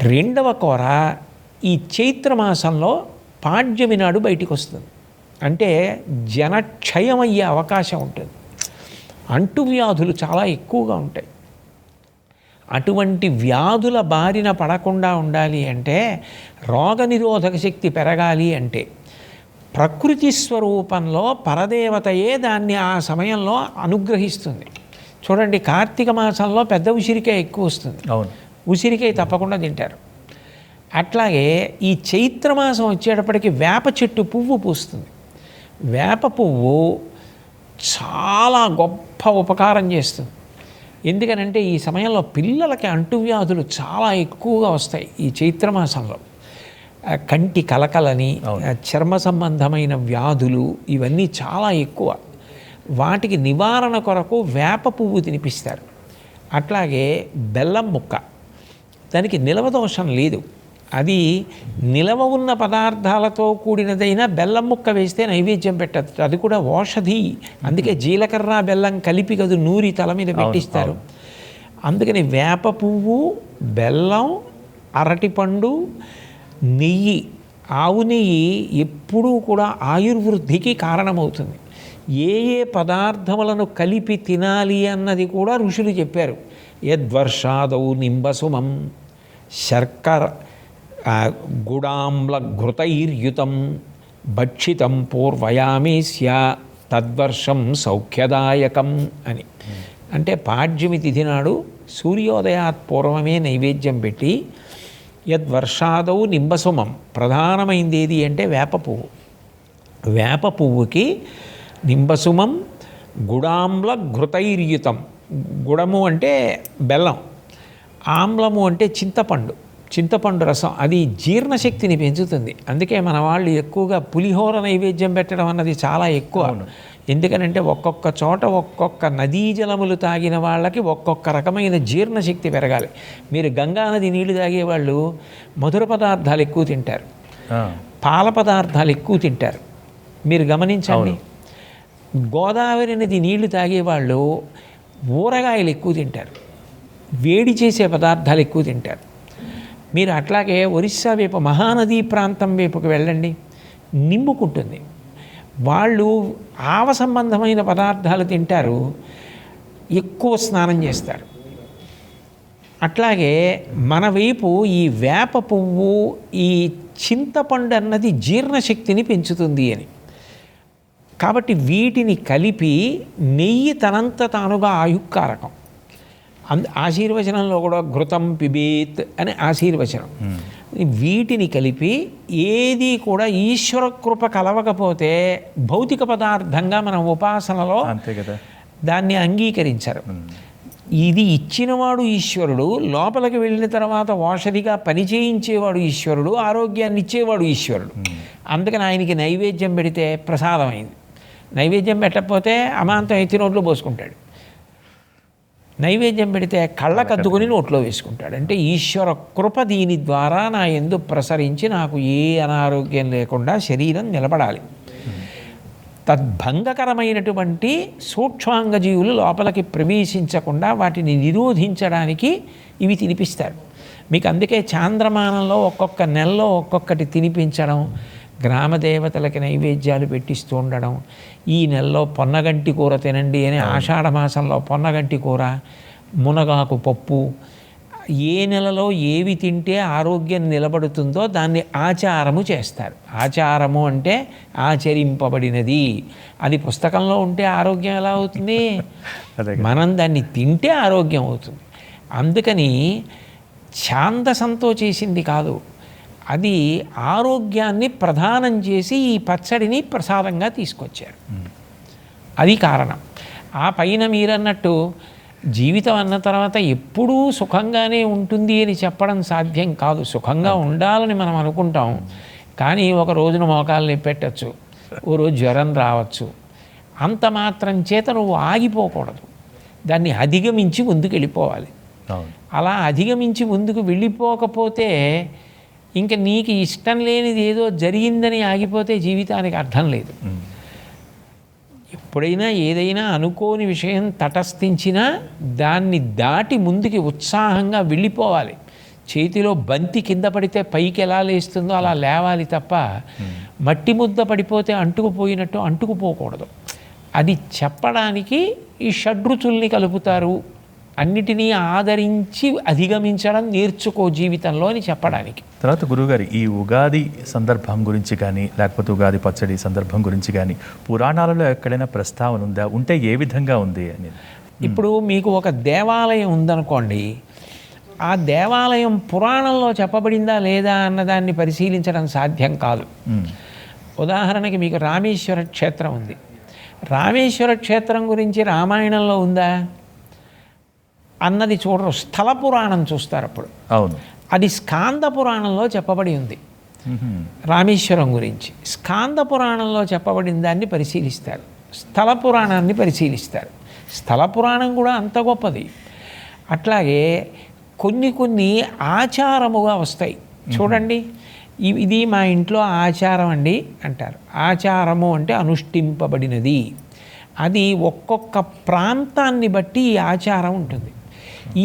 రెండవ కోర ఈ చైత్రమాసంలో పాడ్యమి నాడు బయటికి వస్తుంది. అంటే జనక్షయం అయ్యే అవకాశం ఉంటుంది. అంటువ్యాధులు చాలా ఎక్కువగా ఉంటాయి. అటువంటి వ్యాధుల బారిన పడకుండా ఉండాలి అంటే, రోగనిరోధక శక్తి పెరగాలి అంటే ప్రకృతి స్వరూపంలో పరదేవతయే దాన్ని ఆ సమయంలో అనుగ్రహిస్తుంది. చూడండి, కార్తీక మాసంలో పెద్ద ఉసిరికాయ ఎక్కువ వస్తుంది. ఉసిరికాయ తప్పకుండా తింటారు. అట్లాగే ఈ చైత్రమాసం వచ్చేటప్పటికి వేప చెట్టు పువ్వు పూస్తుంది. వేప పువ్వు చాలా గొప్ప ఉపకారం చేస్తుంది. ఎందుకనంటే ఈ సమయంలో పిల్లలకి అంటువ్యాధులు చాలా ఎక్కువగా వస్తాయి. ఈ చైత్రమాసంలో కంటి కలకలని, చర్మ సంబంధమైన వ్యాధులు ఇవన్నీ చాలా ఎక్కువ. వాటికి నివారణ కొరకు వేప పువ్వు తినిపిస్తారు. అట్లాగే బెల్లం ముక్క, దానికి నిలవ దోషం లేదు. అది నిలవ ఉన్న పదార్థాలతో కూడినదైనా బెల్లం ముక్క వేస్తే నైవేద్యం పెట్టచ్చు. అది కూడా ఔషధి. అందుకే జీలకర్ర బెల్లం కలిపి కదు నూరి తల మీద పెట్టిస్తారు. అందుకని వేప పువ్వు, బెల్లం, అరటిపండు, నెయ్యి, ఆవు నెయ్యి ఎప్పుడూ కూడా ఆయుర్వృద్ధికి కారణమవుతుంది. ఏ ఏ పదార్థములను కలిపి తినాలి అన్నది కూడా ఋషులు చెప్పారు. యద్వర్షాదౌ నింబసుమం శర్కర గుడాంల ఘృతైర్యుతం భక్షితం పూర్వయామేస్య తద్వర్షం సౌఖ్యదాయకం అని. అంటే పాడ్యమి తిథి నాడు సూర్యోదయాత్ పూర్వమే నైవేద్యం పెట్టి యద్వర్షాదౌ నింబసుమం, ప్రధానమైంది ఏది అంటే వేప పువ్వు. వేప పువ్వుకి నింబసుమం గుడాంల ఘృతైర్యుతం, గుడము అంటే బెల్లం, ఆమ్లము అంటే చింతపండు రసం, అది జీర్ణశక్తిని పెంచుతుంది. అందుకే మన వాళ్ళు ఎక్కువగా పులిహోర నైవేద్యం పెట్టడం అన్నది చాలా ఎక్కువ. ఎందుకనంటే ఒక్కొక్క చోట ఒక్కొక్క నదీ జలములు తాగిన వాళ్ళకి ఒక్కొక్క రకమైన జీర్ణశక్తి పెరగాలి. మీరు గంగా నది నీళ్లు తాగేవాళ్ళు మధుర పదార్థాలు ఎక్కువ తింటారు, పాల పదార్థాలు ఎక్కువ తింటారు. మీరు గమనించండి. గోదావరి నది నీళ్లు తాగేవాళ్ళు ఊరగాయలు ఎక్కువ తింటారు, వేడి చేసే పదార్థాలు ఎక్కువ తింటారు. మీరు అట్లాగే ఒరిస్సా వైపు మహానదీ ప్రాంతం వైపుకి వెళ్ళండి, నిమ్ముకుంటుంది. వాళ్ళు ఆవ సంబంధమైన పదార్థాలు తింటారు, ఎక్కువ స్నానం చేస్తారు. అట్లాగే మన వైపు ఈ వేప పువ్వు, ఈ చింతపండు అన్నది జీర్ణశక్తిని పెంచుతుంది అని. కాబట్టి వీటిని కలిపి నెయ్యి తనంత తానుగా ఆయుక్కారకం. ఆశీర్వచనంలో కూడా ఘృతం పిబేత్ అని ఆశీర్వచనం. వీటిని కలిపి ఏది కూడా ఈశ్వర కృప కలవకపోతే భౌతిక పదార్థంగా మనం ఉపాసనలో దాన్ని అంగీకరించరు. ఇది ఇచ్చినవాడు ఈశ్వరుడు, లోపలికి వెళ్ళిన తర్వాత ఔషధిగా పనిచేయించేవాడు ఈశ్వరుడు, ఆరోగ్యాన్ని ఇచ్చేవాడు ఈశ్వరుడు. అందుకని ఆయనకి నైవేద్యం పెడితే ప్రసాదమైంది. నైవేద్యం పెట్టకపోతే అమాంతం ఎత్తి నోట్లో పోసుకుంటాడు. నైవేద్యం పెడితే కళ్ళకద్దుకుని నోట్లో వేసుకుంటాడు. అంటే ఈశ్వర కృప దీని ద్వారా నా యందు ప్రసరించి నాకు ఏ అనారోగ్యం లేకుండా శరీరం నిలబడాలి. తద్భంగకరమైనటువంటి సూక్ష్మాంగజీవులు లోపలికి ప్రవేశించకుండా వాటిని నిరోధించడానికి ఇవి తినిపిస్తారు. మీకు అందుకే చాంద్రమానంలో ఒక్కొక్క నెలలో ఒక్కొక్కటి తినిపించడం, గ్రామదేవతలకి నైవేద్యాలు పెట్టిస్తూ ఉండడం. ఈ నెలలో పొన్నగంటి కూర తినండి అని ఆషాఢమాసంలో పొన్నగంటి కూర, మునగాకు పప్పు, ఏ నెలలో ఏవి తింటే ఆరోగ్యం నిలబడుతుందో దాన్ని ఆచారము చేస్తారు. ఆచారము అంటే ఆచరింపబడినది. అది పుస్తకంలో ఉంటే ఆరోగ్యం ఎలా అవుతుంది? మనం దాన్ని తింటే ఆరోగ్యం అవుతుంది. అందుకని ఛాందసంతో చేసింది కాదు, అది ఆరోగ్యాన్ని ప్రదానం చేసి ఈ పచ్చడిని ప్రసాదంగా తీసుకొచ్చారు. అది కారణం. ఆ పైన మీరన్నట్టు జీవితం అన్న తర్వాత ఎప్పుడూ సుఖంగానే ఉంటుంది అని చెప్పడం సాధ్యం కాదు. సుఖంగా ఉండాలని మనం అనుకుంటాం, కానీ ఒక రోజున మోకాలు నొప్పెట్టచ్చు, ఓ రోజు జ్వరం రావచ్చు. అంత మాత్రం చేత నువ్వు ఆగిపోకూడదు, దాన్ని అధిగమించి ముందుకు వెళ్ళిపోవాలి. అలా అధిగమించి ముందుకు వెళ్ళిపోకపోతే ఇంకా నీకు ఇష్టం లేనిది ఏదో జరిగిందని ఆగిపోతే జీవితానికి అర్థం లేదు. ఎప్పుడైనా ఏదైనా అనుకోని విషయం తటస్థించినా దాన్ని దాటి ముందుకి ఉత్సాహంగా వెళ్ళిపోవాలి. చేతిలో బంతి కింద పడితే పైకి ఎలా లేస్తుందో అలా లేవాలి తప్ప మట్టి ముద్ద పడిపోతే అంటుకుపోయినట్టు అంటుకుపోకూడదు. అది చెప్పడానికి ఈ షడ్రుచుల్ని కలుపుతారు. అన్నిటినీ ఆదరించి అధిగమించడం నేర్చుకో జీవితంలో అని చెప్పడానికి. తర్వాత గురువుగారు, ఈ ఉగాది సందర్భం గురించి కానీ లేకపోతే ఉగాది పచ్చడి సందర్భం గురించి కానీ పురాణాలలో ఎక్కడైనా ప్రస్తావన ఉందా? ఉంటే ఏ విధంగా ఉంది అని. ఇప్పుడు మీకు ఒక దేవాలయం ఉందనుకోండి, ఆ దేవాలయం పురాణంలో చెప్పబడిందా లేదా అన్నదాన్ని పరిశీలించడం సాధ్యం కాదు. ఉదాహరణకి మీకు రామేశ్వర క్షేత్రం ఉంది. రామేశ్వర క్షేత్రం గురించి రామాయణంలో ఉందా అన్నది చూడరు, స్థల పురాణం చూస్తారు. అప్పుడు అవును, అది స్కాంద పురాణంలో చెప్పబడి ఉంది. రామేశ్వరం గురించి స్కాంద పురాణంలో చెప్పబడిన దాన్ని పరిశీలిస్తారు, స్థల పురాణాన్ని పరిశీలిస్తారు. స్థల పురాణం కూడా అంత గొప్పది. అట్లాగే కొన్ని కొన్ని ఆచారముగా వస్తాయి చూడండి. ఇది మా ఇంట్లో ఆచారం అండి అంటారు. ఆచారము అంటే అనుష్ఠింపబడినది. అది ఒక్కొక్క ప్రాంతాన్ని బట్టి ఈ ఆచారం ఉంటుంది.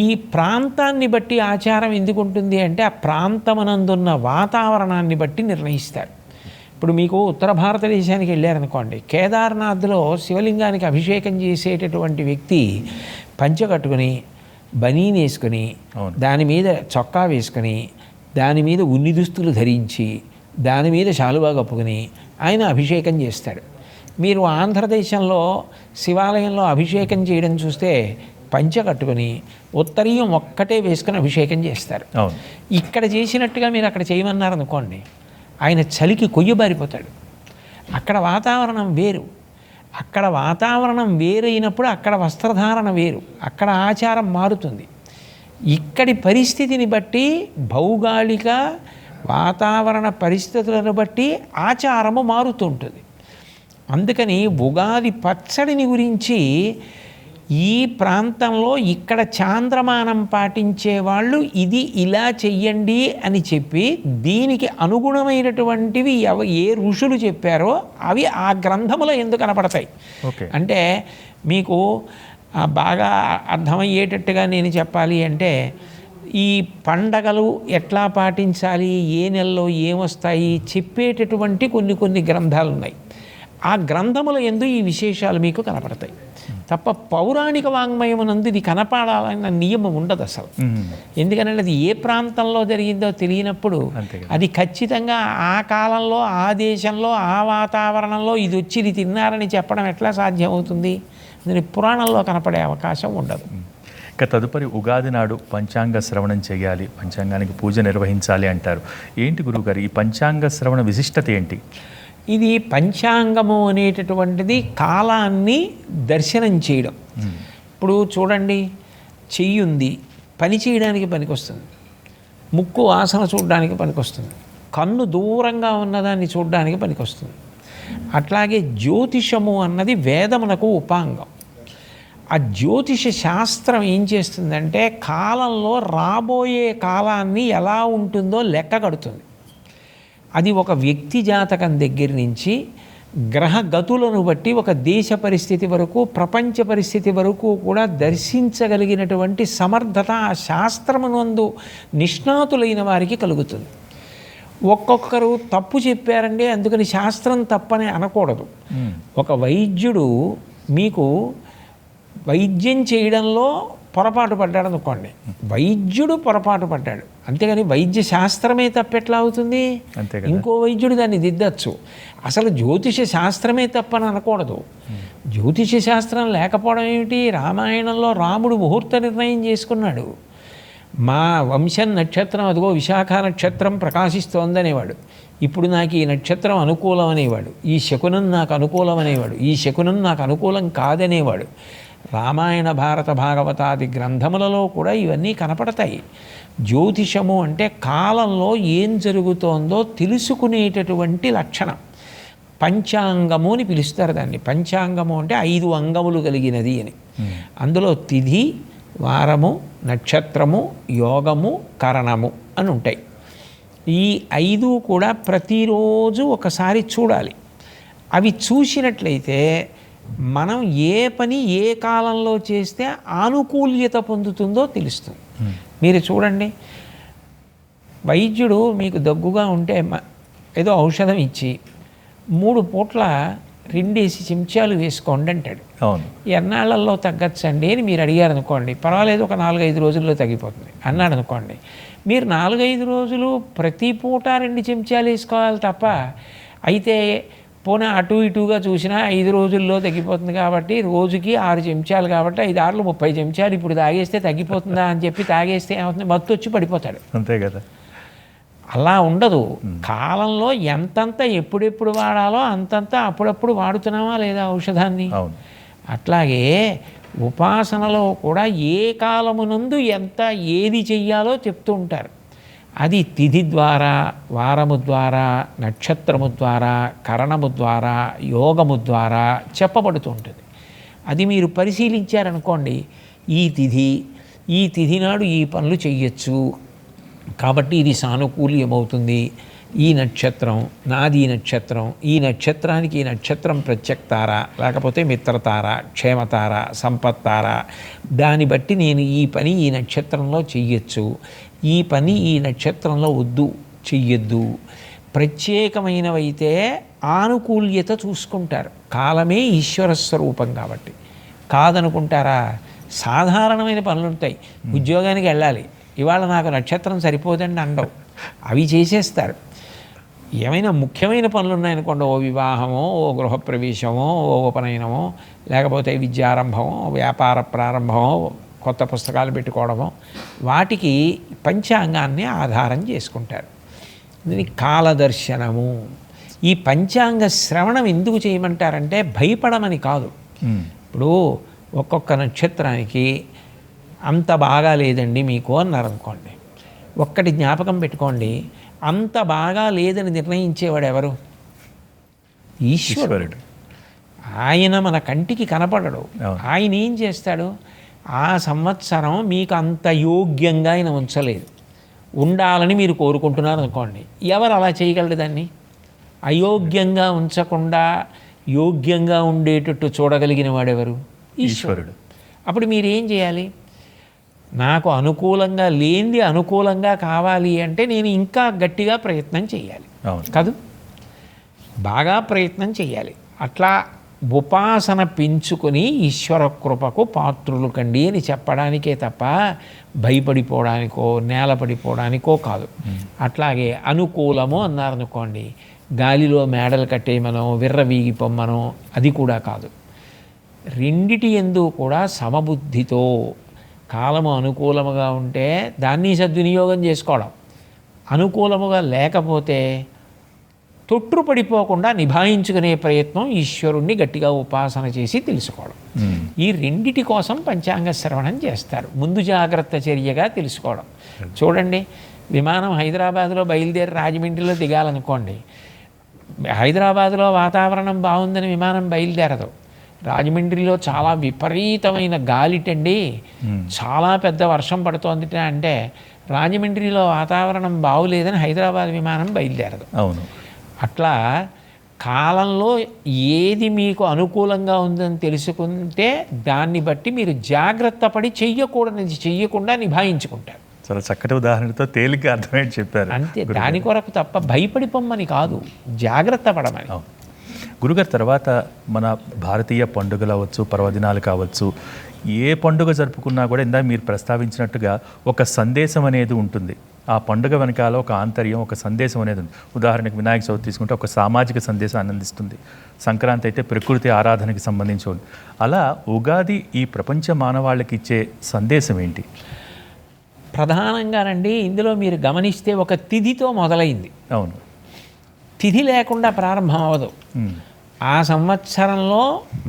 ఈ ప్రాంతాన్ని బట్టి ఆచారం ఎందుకు ఉంటుంది అంటే ఆ ప్రాంతమనందున్న వాతావరణాన్ని బట్టి నిర్ణయిస్తారు. ఇప్పుడు మీకు ఉత్తర భారతదేశానికి వెళ్ళారనుకోండి, కేదార్నాథ్లో శివలింగానికి అభిషేకం చేసేటటువంటి వ్యక్తి పంచె కట్టుకుని, బనీన్ వేసుకొని, దాని మీద చొక్కా వేసుకొని, దాని మీద ఉన్ని దుస్తులు ధరించి, దాని మీద శాలువా కప్పుకొని ఆయన అభిషేకం చేస్తాడు. మీరు ఆంధ్రదేశంలో శివాలయంలో అభిషేకం చేయడం చూస్తే పంచె కట్టుకొని ఉత్తరీయం ఒక్కటే వేసుకొని అభిషేకం చేస్తారు. ఇక్కడ చేసినట్టుగా మీరు అక్కడ చేయమన్నారనుకోండి, ఆయన చలికి కొయ్యబారిపోతాడు. అక్కడ వాతావరణం వేరు. అక్కడ వాతావరణం వేరైనప్పుడు అక్కడ వస్త్రధారణ వేరు, అక్కడ ఆచారం మారుతుంది. ఇక్కడి పరిస్థితిని బట్టి, భౌగోళిక వాతావరణ పరిస్థితులను బట్టి ఆచారము మారుతుంటుంది. అందుకని ఉగాది పచ్చడిని గురించి ఈ ప్రాంతంలో ఇక్కడ చాంద్రమానం పాటించే వాళ్ళు ఇది ఇలా చెయ్యండి అని చెప్పి దీనికి అనుగుణమైనటువంటివి ఏ ఋషులు చెప్పారో అవి ఆ గ్రంథములో ఎందుకు కనపడతాయి అంటే మీకు బాగా అర్థమయ్యేటట్టుగా నేను చెప్పాలి అంటే, ఈ పండగలు ఎట్లా పాటించాలి, ఏ నెలలో ఏమొస్తాయి చెప్పేటటువంటి కొన్ని కొన్ని గ్రంథాలు ఉన్నాయి. ఆ గ్రంథముల యందు ఈ విశేషాలు మీకు కనపడతాయి తప్ప పౌరాణిక వాంగ్మయమునందు ఇది కనపడాలన్న నియమం ఉండదు అసలు. ఎందుకంటే అది ఏ ప్రాంతంలో జరిగిందో తెలియనప్పుడు అది ఖచ్చితంగా ఆ కాలంలో, ఆ దేశంలో, ఆ వాతావరణంలో ఇది వచ్చి ఇది తిన్నారని చెప్పడం ఎట్లా సాధ్యం అవుతుంది? దీని పురాణంలో కనపడే అవకాశం ఉండదు. ఇక తదుపరి ఉగాది నాడు పంచాంగ శ్రవణం చేయాలి, పంచాంగానికి పూజ నిర్వహించాలి అంటారు. ఏంటి గురువుగారు ఈ పంచాంగ శ్రవణ విశిష్టత ఏంటి? ఇది పంచాంగము అనేటటువంటిది కాలాన్ని దర్శనం చేయడం. ఇప్పుడు చూడండి, చెయ్యి ఉంది, పని చేయడానికి పనికొస్తుంది, ముక్కు వాసన చూడడానికి పనికొస్తుంది, కన్ను దూరంగా ఉన్నదాన్ని చూడడానికి పనికొస్తుంది. అట్లాగే జ్యోతిషము అన్నది వేదమునకు ఉపాంగం. ఆ జ్యోతిష శాస్త్రం ఏం చేస్తుందంటే కాలంలో రాబోయే కాలాన్ని ఎలా ఉంటుందో లెక్క కడుతుంది. అది ఒక వ్యక్తి జాతకం దగ్గర నుంచి గ్రహ గతులను బట్టి ఒక దేశ పరిస్థితి వరకు, ప్రపంచ పరిస్థితి వరకు కూడా దర్శించగలిగినటువంటి సమర్థత ఆ శాస్త్రమునందు నిష్ణాతులైన వారికి కలుగుతుంది. ఒక్కొక్కరు తప్పు చెప్పారండి అందుకని శాస్త్రం తప్పని అనకూడదు. ఒక వైద్యుడు మీకు వైద్యం చేయడంలో పొరపాటు పడ్డాడు అనుకోండి, వైద్యుడు పొరపాటు పడ్డాడు, అంతేగాని వైద్య శాస్త్రమే తప్పెట్లా అవుతుంది? ఇంకో వైద్యుడు దాన్ని దిద్దచ్చు. అసలు జ్యోతిష శాస్త్రమే తప్పని అనకూడదు. జ్యోతిష శాస్త్రం లేకపోవడం ఏమిటి? రామాయణంలో రాముడు ముహూర్త నిర్ణయం చేసుకున్నాడు. మా వంశం నక్షత్రం అదిగో విశాఖ నక్షత్రం ప్రకాశిస్తోందనేవాడు. ఇప్పుడు నాకు ఈ నక్షత్రం అనుకూలం అనేవాడు, ఈ శకునం నాకు అనుకూలం అనేవాడు, ఈ శకునం నాకు అనుకూలం కాదనేవాడు. రామాయణ భారత భాగవతాది గ్రంథములలో కూడా ఇవన్నీ కనపడతాయి. జ్యోతిషము అంటే కాలంలో ఏం జరుగుతోందో తెలుసుకునేటటువంటి లక్షణం. పంచాంగము అని పిలుస్తారు దాన్ని. పంచాంగము అంటే 5 అంగములు కలిగినది అని. అందులో తిథి, వారము, నక్షత్రము, యోగము, కరణము అని ఉంటాయి. ఈ 5 కూడా ప్రతిరోజు ఒకసారి చూడాలి. అవి చూసినట్లయితే మనం ఏ పని ఏ కాలంలో చేస్తే ఆనుకూల్యత పొందుతుందో తెలుస్తుంది. మీరు చూడండి, వైద్యుడు మీకు దగ్గుగా ఉంటే ఏదో ఔషధం ఇచ్చి 3 పూట్ల 2 చెంచాలు వేసుకోండి అంటాడు. అవును. ఎన్నాళ్లలో తగ్గచ్చండి అని మీరు అడిగారు అనుకోండి, పర్వాలేదు ఒక 4-5 రోజుల్లో తగ్గిపోతుంది అన్నాడు అనుకోండి. మీరు 4-5 రోజులు ప్రతి పూట 2 చెంచాలు వేసుకోవాలి తప్ప, అయితే పోనీ అటు ఇటుగా చూసినా 5 రోజుల్లో తగ్గిపోతుంది కాబట్టి రోజుకి 6 చెంచాలు కాబట్టి 5 6 30 చెంచాలు ఇప్పుడు తాగేస్తే తగ్గిపోతుందా అని చెప్పి తాగేస్తే ఏమవుతుంది? మత్తు వచ్చి పడిపోతాడు. అంతే కదా. అలా ఉండదు. కాలంలో ఎంతంత ఎప్పుడెప్పుడు వాడాలో అంతంత అప్పుడప్పుడు వాడుతున్నామా లేదా ఔషధాన్ని. అట్లాగే ఉపాసనలో కూడా ఏ కాలమునందు ఎంత ఏది చెయ్యాలో చెప్తూ ఉంటారు. అది తిథి ద్వారా, వారము ద్వారా, నక్షత్రము ద్వారా, కరణము ద్వారా, యోగము ద్వారా చెప్పబడుతూ ఉంటుంది. అది మీరు పరిశీలించారనుకోండి, ఈ తిథి నాడు ఈ పనులు చెయ్యొచ్చు కాబట్టి ఇది సానుకూల్యమవుతుంది. ఈ నక్షత్రం నాది, ఈ నక్షత్రానికి ఈ నక్షత్రం ప్రత్యక్తార, లేకపోతే మిత్రతార, క్షేమతార, సంపత్తార, దాన్ని బట్టి నేను ఈ పని ఈ నక్షత్రంలో చెయ్యొచ్చు, ఈ పని ఈ నక్షత్రంలో వద్దు చెయ్యొద్దు. ప్రత్యేకమైనవైతే ఆనుకూల్యత చూసుకుంటారు. కాలమే ఈశ్వర స్వరూపం కాబట్టి. కాదనుకుంటారా? సాధారణమైన పనులు ఉంటాయి. ఉద్యోగానికి వెళ్ళాలి, ఇవాళ నాకు నక్షత్రం సరిపోదండి అండవు, అవి చేసేస్తారు. ఏమైనా ముఖ్యమైన పనులు ఉన్నాయనుకోండి, ఓ వివాహమో, ఓ గృహప్రవేశమో, ఓ ఉపనయనమో, లేకపోతే విద్యారంభమో, వ్యాపార ప్రారంభమో, కొత్త పుస్తకాలు పెట్టుకోవడమో, వాటికి పంచాంగాన్ని ఆధారం చేసుకుంటారు. దీనికి కాలదర్శనము. ఈ పంచాంగ శ్రవణం ఎందుకు చేయమంటారంటే భయపడమని కాదు. ఇప్పుడు ఒక్కొక్క నక్షత్రానికి అంత బాగా లేదండి మీకు అన్నారనుకోండి, ఒక్కటి జ్ఞాపకం పెట్టుకోండి, అంత బాగా లేదని నిర్ణయించేవాడు ఎవరు? ఈశ్వరుడు. ఆయన మన కంటికి కనపడడు. ఆయన ఏం చేస్తాడు? ఆ సంవత్సరం మీకు అంత యోగ్యంగా ఆయన ఉంచలేదు, ఉండాలని మీరు కోరుకుంటున్నారు అనుకోండి, ఎవరు అలా చేయగలరు? దాన్ని అయోగ్యంగా ఉంచకుండా యోగ్యంగా ఉండేటట్టు చూడగలిగిన వాడెవరు? ఈశ్వరుడు. అప్పుడు మీరేం చేయాలి? నాకు అనుకూలంగా లేనిది అనుకూలంగా కావాలి అంటే నేను ఇంకా గట్టిగా ప్రయత్నం చేయాలి కాదు, బాగా ప్రయత్నం చేయాలి. అట్లా ఉపాసన పెంచుకొని ఈశ్వర కృపకు పాత్రులు కండి అని చెప్పడానికే తప్ప భయపడిపోవడానికో నేలపడిపోవడానికో కాదు. అట్లాగే అనుకూలము అన్నారనుకోండి, గాలిలో మేడలు కట్టేయమనో విర్రవీగి పొమ్మనో అది కూడా కాదు. రెండిటి యందు కూడా సమబుద్ధితో కాలము అనుకూలముగా ఉంటే దాన్ని సద్వినియోగం చేసుకోవడం, అనుకూలముగా లేకపోతే తొట్టుపడిపోకుండా నిభాయించుకునే ప్రయత్నం, ఈశ్వరుణ్ణి గట్టిగా ఉపాసన చేసి తెలుసుకోవడం. ఈ రెండిటి కోసం పంచాంగ శ్రవణం చేస్తారు. ముందు జాగ్రత్త చర్యగా తెలుసుకోవడం. చూడండి, విమానం హైదరాబాద్లో బయలుదేరి రాజమండ్రిలో దిగాలనుకోండి, హైదరాబాద్లో వాతావరణం బాగుందని విమానం బయలుదేరదు. రాజమండ్రిలో చాలా విపరీతమైన గాలిటండి, చాలా పెద్ద వర్షం పడుతోంది అంటే రాజమండ్రిలో వాతావరణం బాగులేదని హైదరాబాద్ విమానం బయలుదేరదు. అవును. అట్లా కాలంలో ఏది మీకు అనుకూలంగా ఉందని తెలుసుకుంటే దాన్ని బట్టి మీరు జాగ్రత్త పడి చెయ్యకూడనిది చెయ్యకుండా నిభాయించుకుంటారు. చాలా చక్కటి ఉదాహరణతో తేలిక అర్థమయ్యేది చెప్పారు. అంతే, దాని కొరకు తప్ప భయపడి పొమ్మని కాదు, జాగ్రత్త పడమని. గురుగారు, తర్వాత మన భారతీయ పండుగలు అవ్వచ్చు, పర్వదినాలు కావచ్చు, ఏ పండుగ జరుపుకున్నా కూడా ఇందాక మీరు ప్రస్తావించినట్టుగా ఒక సందేశం అనేది ఉంటుంది. ఆ పండుగ వెనకాల ఒక ఆంతర్యం, ఒక సందేశం అనేది ఉంది. ఉదాహరణకు వినాయక చవితి తీసుకుంటే ఒక సామాజిక సందేశాన్ని అందిస్తుంది. సంక్రాంతి అయితే ప్రకృతి ఆరాధనకి సంబంధించి ఉంది. అలా ఉగాది ఈ ప్రపంచ మానవాళికి ఇచ్చే సందేశం ఏంటి? ప్రధానంగానండి ఇందులో మీరు గమనిస్తే ఒక తిథితో మొదలైంది. అవును, తిథి లేకుండా ప్రారంభం అవ్వదు. ఆ సంవత్సరంలో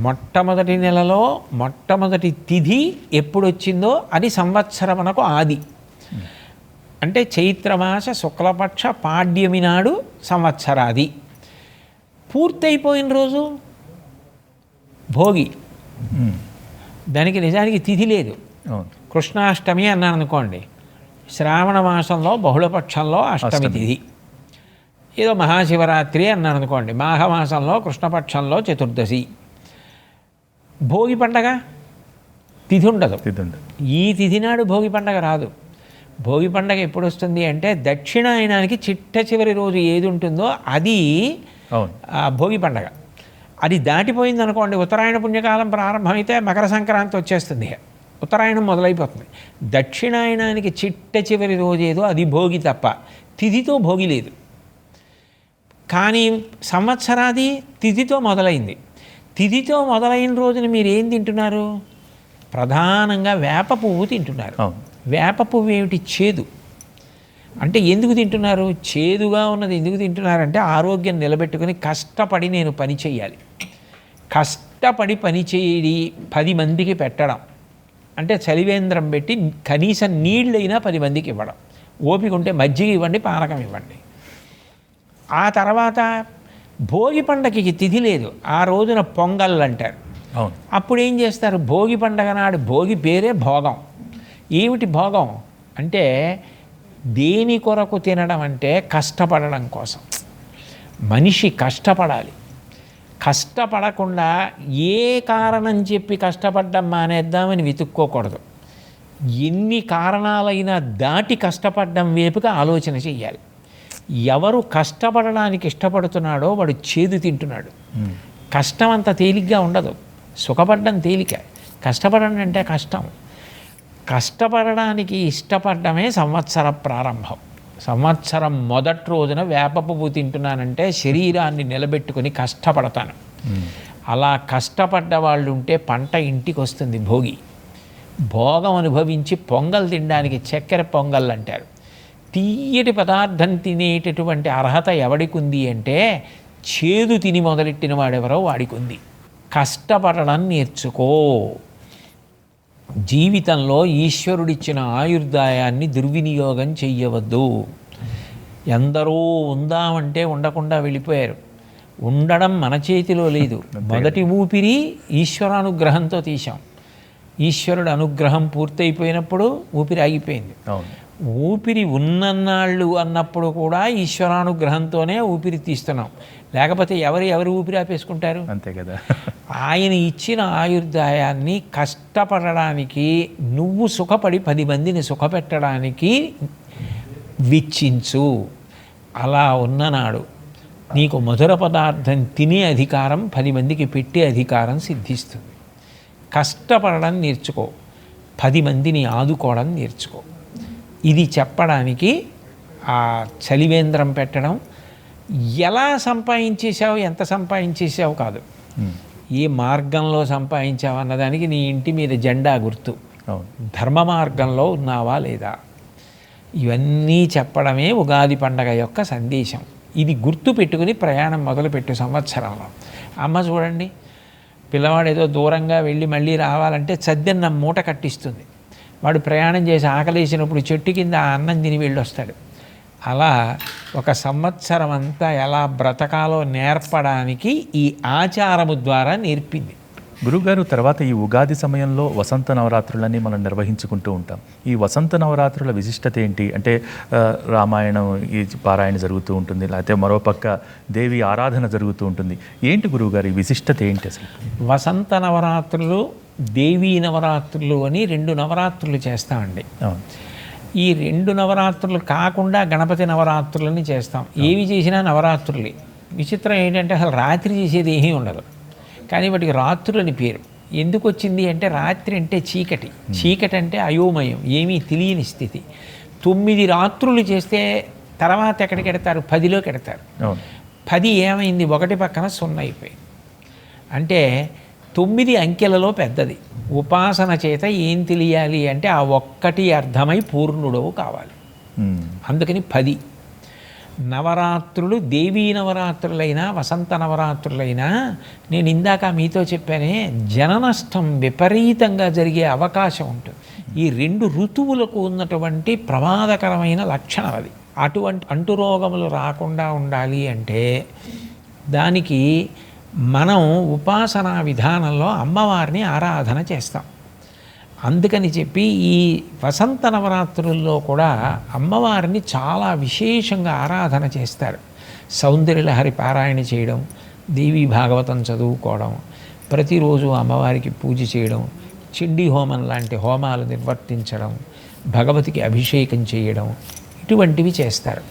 మొట్టమొదటి నెలలో మొట్టమొదటి తిథి ఎప్పుడు వచ్చిందో అది సంవత్సరమునకు ఆది. అంటే చైత్రమాస శుక్లపక్ష పాడ్యమి నాడు సంవత్సరాది. పూర్తయిపోయిన రోజు భోగి. దానికి నిజానికి తిథి లేదు. కృష్ణాష్టమి అన్నాను అనుకోండి, శ్రావణ మాసంలో బహుళపక్షంలో అష్టమి తిథి. ఏదో మహాశివరాత్రి అన్నాను అనుకోండి, మాఘమాసంలో కృష్ణపక్షంలో చతుర్దశి. భోగి పండగ తిథి ఉండదు. ఈ తిథి నాడు భోగి పండగ రాదు. భోగి పండగ ఎప్పుడు వస్తుంది అంటే దక్షిణాయనానికి చిట్ట చివరి రోజు ఏది ఉంటుందో అది భోగి పండగ. అది దాటిపోయింది అనుకోండి, ఉత్తరాయణ పుణ్యకాలం ప్రారంభమైతే మకర సంక్రాంతి వచ్చేస్తుంది, ఉత్తరాయణం మొదలైపోతుంది. దక్షిణాయనానికి చిట్ట చివరి రోజు ఏదో అది భోగి తప్ప తిథితో భోగి లేదు. కానీ సంవత్సరాది తిథితో మొదలైంది. తిథితో మొదలైన రోజున మీరు ఏం తింటున్నారు? ప్రధానంగా వేప పువ్వు తింటున్నారు. వేప పువ్వు ఏమిటి? చేదు. అంటే ఎందుకు తింటున్నారు? చేదుగా ఉన్నది ఎందుకు తింటున్నారంటే ఆరోగ్యం నిలబెట్టుకుని కష్టపడి నేను పని చేయాలి, కష్టపడి పని చేయి 10 మందికి పెట్టడం అంటే చలివేంద్రం పెట్టి కనీసం నీళ్ళైనా 10 మందికి ఇవ్వడం. ఓపిక ఉంటే మజ్జిగ ఇవ్వండి, పానకం ఇవ్వండి. ఆ తర్వాత భోగి పండగకి తిథి లేదు. ఆ రోజున పొంగల్ అంటారు. అప్పుడు ఏం చేస్తారు? భోగి పండగ నాడు భోగి పేరే భోగం. ఏమిటి భోగం అంటే దేని కొరకు తినడం అంటే కష్టపడడం కోసం. మనిషి కష్టపడాలి. కష్టపడకుండా ఏ కారణం చెప్పి కష్టపడ్డం మానేద్దామని వెతుక్కోకూడదు. ఎన్ని కారణాలైనా దాటి కష్టపడ్డం వైపుగా ఆలోచన చెయ్యాలి. ఎవరు కష్టపడడానికి ఇష్టపడుతున్నాడో వాడు చేదు తింటున్నాడు. కష్టం అంత తేలిగ్గా ఉండదు. సుఖపడ్డం తేలిక, కష్టపడడం అంటే కష్టం. కష్టపడడానికి ఇష్టపడమే సంవత్సర ప్రారంభం. సంవత్సరం మొదటి రోజున వేప పువ్వు తింటున్నానంటే శరీరాన్ని నిలబెట్టుకుని కష్టపడతాను. అలా కష్టపడ్డ వాళ్ళు ఉంటే పంట ఇంటికి వస్తుంది. భోగి భోగం అనుభవించి పొంగల్ తినడానికి చక్కెర పొంగల్ అంటారు. తీయటి పదార్థం తినేటటువంటి అర్హత ఎవడికి ఉంది అంటే చేదు తిని మొదలెట్టిన వాడెవరో వాడికి ఉంది. కష్టపడడం నేర్చుకో. జీవితంలో ఈశ్వరుడిచ్చిన ఆయుర్దాయాన్ని దుర్వినియోగం చెయ్యవద్దు. ఎందరో ఉందామంటే ఉండకుండా వెళ్ళిపోయారు. ఉండడం మన చేతిలో లేదు. మొదటి ఊపిరి ఈశ్వరానుగ్రహంతో తీశాం. ఈశ్వరుడు అనుగ్రహం పూర్తయిపోయినప్పుడు ఊపిరి ఆగిపోయింది. ఊపిరి ఉన్నన్నాళ్ళు అన్నప్పుడు కూడా ఈశ్వరానుగ్రహంతోనే ఊపిరి తీస్తున్నాం. లేకపోతే ఎవరు ఊపిరి ఆపేసుకుంటారు? అంతే కదా. ఆయన ఇచ్చిన ఆయుర్దాయాన్ని కష్టపడడానికి, నువ్వు సుఖపడి 10 మందిని సుఖపెట్టడానికి వెచ్చించు. అలా ఉన్ననాడు నీకు మధుర పదార్థం తినే అధికారం, 10 మందికి పెట్టే అధికారం సిద్ధిస్తుంది. కష్టపడడం నేర్చుకో, 10 మందిని ఆదుకోవడం నేర్చుకో. ఇది చెప్పడానికి ఆ చలివేంద్రం పెట్టడం. ఎలా సంపాదించేసావు, ఎంత సంపాదించేసావు కాదు, ఏ మార్గంలో సంపాదించావు అన్నదానికి నీ ఇంటి మీద జెండా గుర్తు. ధర్మ మార్గంలో ఉన్నావా లేదా, ఇవన్నీ చెప్పడమే ఉగాది పండగ యొక్క సందేశం. ఇది గుర్తు పెట్టుకుని ప్రయాణం మొదలుపెట్టు సంవత్సరంలో. అమ్మ చూడండి, పిల్లవాడు ఏదో దూరంగా వెళ్ళి మళ్ళీ రావాలంటే చద్దన్న మూట కట్టిస్తుంది. వాడు ప్రయాణం చేసి ఆకలేసినప్పుడు చెట్టు కింద ఆ అన్నం తిని వెళ్ళొస్తాడు. అలా ఒక సంవత్సరం అంతా ఎలా బ్రతకాలో నేర్పడానికి ఈ ఆచారము ద్వారా నేర్పింది. గురువుగారు, తర్వాత ఈ ఉగాది సమయంలో వసంత నవరాత్రులని మనం నిర్వహించుకుంటూ ఉంటాం. ఈ వసంత నవరాత్రుల విశిష్టత ఏంటి అంటే రామాయణం ఈ పారాయణ జరుగుతూ ఉంటుంది, లేకపోతే మరోపక్క దేవి ఆరాధన జరుగుతూ ఉంటుంది. ఏంటి గురువుగారు ఈ విశిష్టత ఏంటి అసలు? వసంత నవరాత్రులు, దేవీ నవరాత్రులు అని 2 నవరాత్రులు చేస్తామండి. ఈ 2 నవరాత్రులు కాకుండా గణపతి నవరాత్రులని చేస్తాం. ఏవి చేసినా నవరాత్రులే. విచిత్రం ఏంటంటే అసలు రాత్రి చేసేది ఏమీ ఉండదు, కానీ వాటికి రాత్రులు అని పేరు. ఎందుకు వచ్చింది అంటే రాత్రి అంటే చీకటి, చీకటి అంటే అయోమయం, ఏమీ తెలియని స్థితి. 9 రాత్రులు చేస్తే తర్వాత ఎక్కడికి ఎడతారు? 10లోకి ఎడతారు. 10 ఏమైంది? 1 పక్కన 0 అయిపోయింది. అంటే 9 అంకెలలో పెద్దది. ఉపాసన చేత ఏం తెలియాలి అంటే ఆ ఒక్కటి అర్థమై పూర్ణుడవు కావాలి. అందుకని 10 నవరాత్రులు. దేవీ నవరాత్రులైనా వసంత నవరాత్రులైనా నేను ఇందాక మీతో చెప్పానే, జననష్టం విపరీతంగా జరిగే అవకాశం ఉంటుంది. ఈ 2 ఋతువులకు ఉన్నటువంటి ప్రమాదకరమైన లక్షణం అది. అటువంటి అంటురోగములు రాకుండా ఉండాలి అంటే దానికి మనం ఉపాసనా విధానంలో అమ్మవారిని ఆరాధన చేస్తాం. అందుకని చెప్పి ఈ వసంత నవరాత్రుల్లో కూడా అమ్మవారిని చాలా విశేషంగా ఆరాధన చేస్తారు. సౌందర్యలహరి పారాయణ చేయడం, దేవీ భాగవతం చదువుకోవడం, ప్రతిరోజు అమ్మవారికి పూజ చేయడం, చండీ హోమం లాంటి హోమాలు నిర్వర్తించడం, భగవతికి అభిషేకం చేయడం, ఇటువంటివి చేస్తారు.